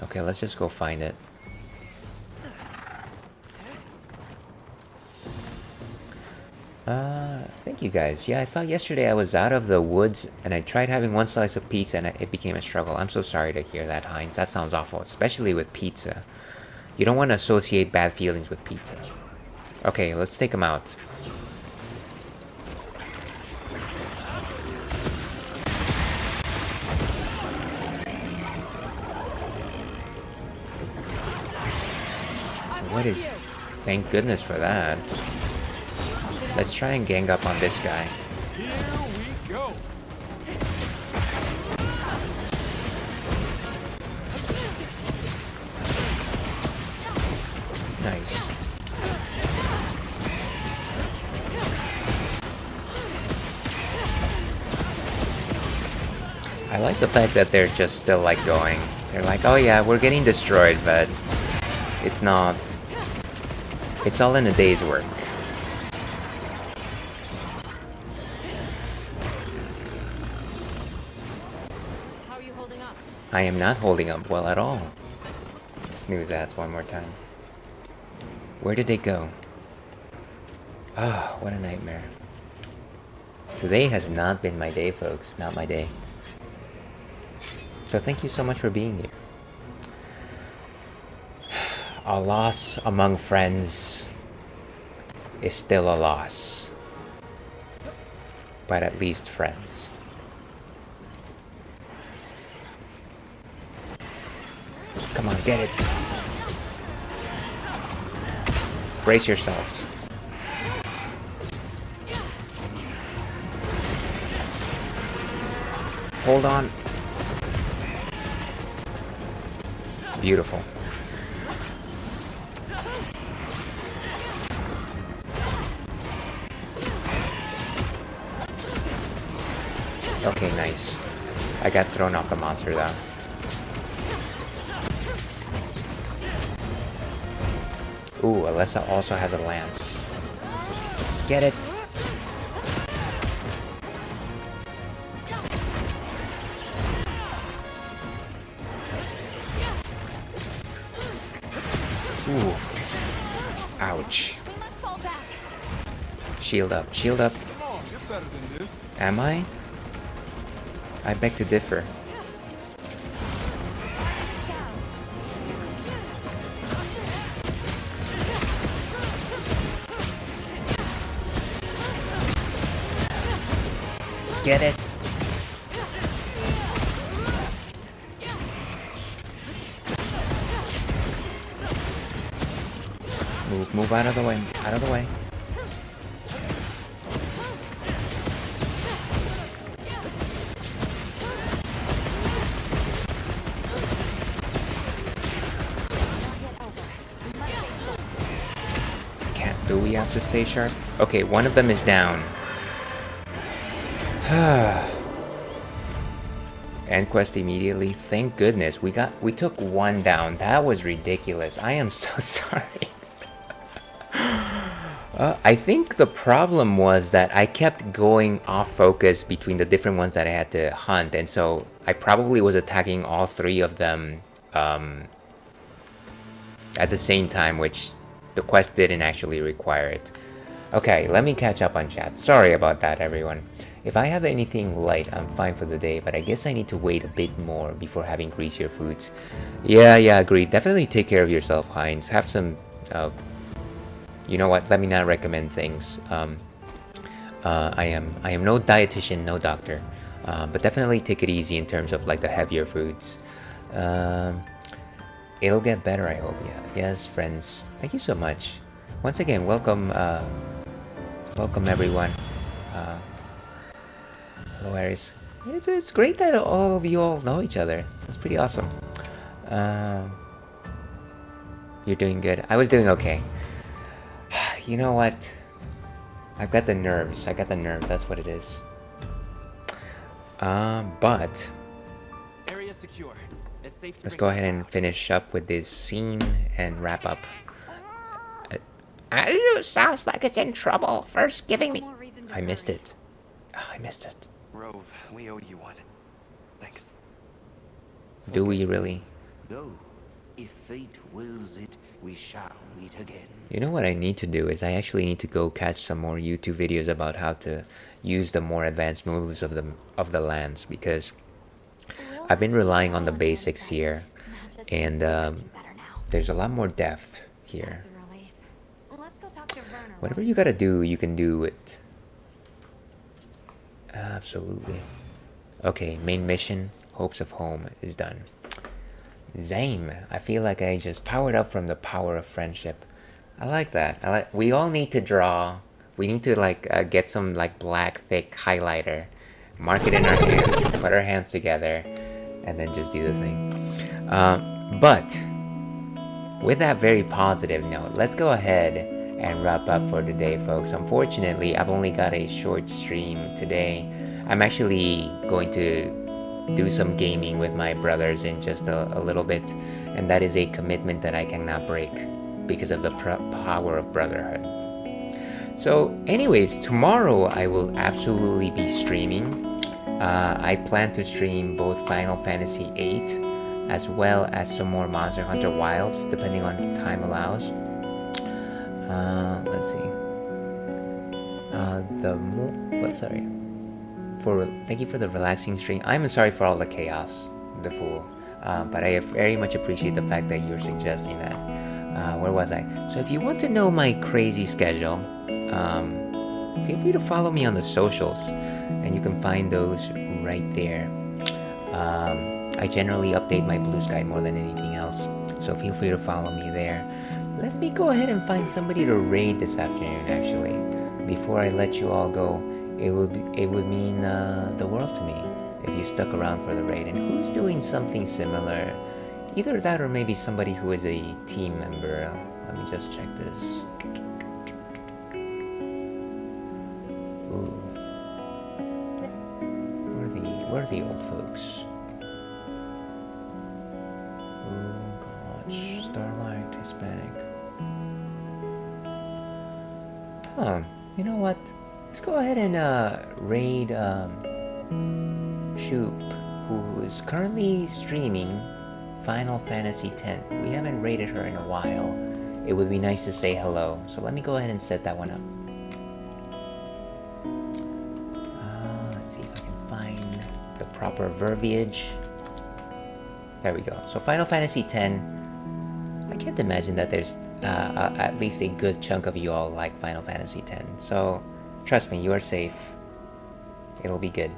Okay, let's just go find it. Thank you guys. Yeah, I thought yesterday I was out of the woods and I tried having one slice of pizza and it became a struggle. I'm so sorry to hear that, Heinz. That sounds awful, especially with pizza. You don't want to associate bad feelings with pizza. Okay, let's take him out. What is... Thank goodness for that. Let's try and gang up on this guy. Here we go. Nice. I like the fact that they're just still like going. They're like, oh yeah, we're getting destroyed, but it's not. It's all in a day's work. How are you holding up? I am not holding up well at all. Snooze ads one more time. Where did they go? Ah, what a nightmare. Today has not been my day, folks. Not my day. So thank you so much for being here. A loss among friends is still a loss. But at least friends. Come on, get it. Brace yourselves. Hold on. Beautiful. Okay, nice. I got thrown off the monster though. Ooh, Alessa also has a lance. Get it. Ooh. Ouch. We must fall back. Shield up, shield up. Come on, you're better than this. Am I? I beg to differ. Get it. Move out of the way. Out of the way. Can't. Do we have to stay sharp? Okay, one of them is down. End quest immediately. Thank goodness we took one down. That was ridiculous. I am so sorry. I think the problem was that I kept going off focus between the different ones that I had to hunt, and so I probably was attacking all three of them at the same time, which the quest didn't actually require it. Okay, let me catch up on chat. Sorry about that, everyone. If I have anything light, I'm fine for the day, but I guess I need to wait a bit more before having greasier foods. Yeah, agreed. Definitely take care of yourself, Heinz. Have some... you know what? Let me not recommend things. I am no dietitian, no doctor, but definitely take it easy in terms of like the heavier foods. It'll get better, I hope. Yeah. Yes, friends. Thank you so much. Once again, welcome, welcome everyone. Hello, Aries. It's great that all of you all know each other. That's pretty awesome. You're doing good. I was doing okay. You know what? I've got the nerves. I got the nerves. That's what it is. But Area secure. It's safe to let's bring go ahead things and out. finish up with this scene and wrap up. Sounds like it's in trouble. First giving me... More reason to I missed hurry. it. Oh, I missed it. Rove, we owe you one. Thanks. Do we really? Though, if fate wills it, we shall meet again. You know what I need to do is I actually need to go catch some more YouTube videos about how to use the more advanced moves of the lands, because I've been relying on the basics here, and there's a lot more depth here. That's a relief. Let's go talk to Werner. Whatever you gotta do, you can do it. Absolutely. Okay, main mission, Hopes of Home, is done. Zame, I feel like I just powered up from the power of friendship. I like that. We all need to draw. We need to like get some like black thick highlighter, mark it in our hands, put our hands together, and then just do the thing. But with that very positive note, let's go ahead and wrap up for today, folks. Unfortunately, I've only got a short stream today. I'm actually going to do some gaming with my brothers in just a little bit, and that is a commitment that I cannot break because of the power of brotherhood. So anyways, tomorrow I will absolutely be streaming. I plan to stream both Final Fantasy VIII as well as some more Monster Hunter Wilds, depending on time allows. Let's see. Thank you for the relaxing stream. I'm sorry for all the chaos, the fool. But I very much appreciate the fact that you're suggesting that. Where was I? So if you want to know my crazy schedule, feel free to follow me on the socials, and you can find those right there. I generally update my Blue Sky more than anything else, so feel free to follow me there. Let me go ahead and find somebody to raid this afternoon, actually. Before I let you all go, it would mean the world to me if you stuck around for the raid. And who's doing something similar? Either that or maybe somebody who is a team member. Let me just check this. Ooh. Where are the old folks? Oh gosh, Starlight, Hispanic. Huh. You know what? Let's go ahead and raid Shoop, who is currently streaming Final Fantasy X. We haven't raided her in a while. It would be nice to say hello. So let me go ahead and set that one up. Let's see if I can find the proper verbiage. There we go. So Final Fantasy X. I can't imagine that there's at least a good chunk of you all like Final Fantasy X. So trust me, you are safe. It'll be good.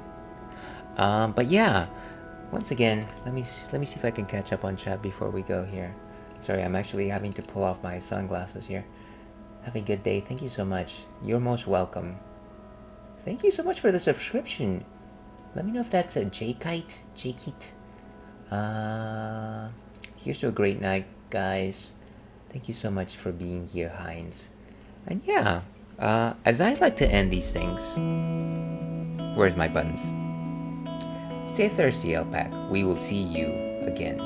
But yeah, once again, let me see if I can catch up on chat before we go here. Sorry, I'm actually having to pull off my sunglasses here. Have a good day. Thank you so much. You're most welcome. Thank you so much for the subscription. Let me know if that's a J-Kite. Here's to a great night, guys. Thank you so much for being here, Heinz. And yeah, as I like to end these things, where's my buttons? Stay thirsty, Alpac. We will see you again.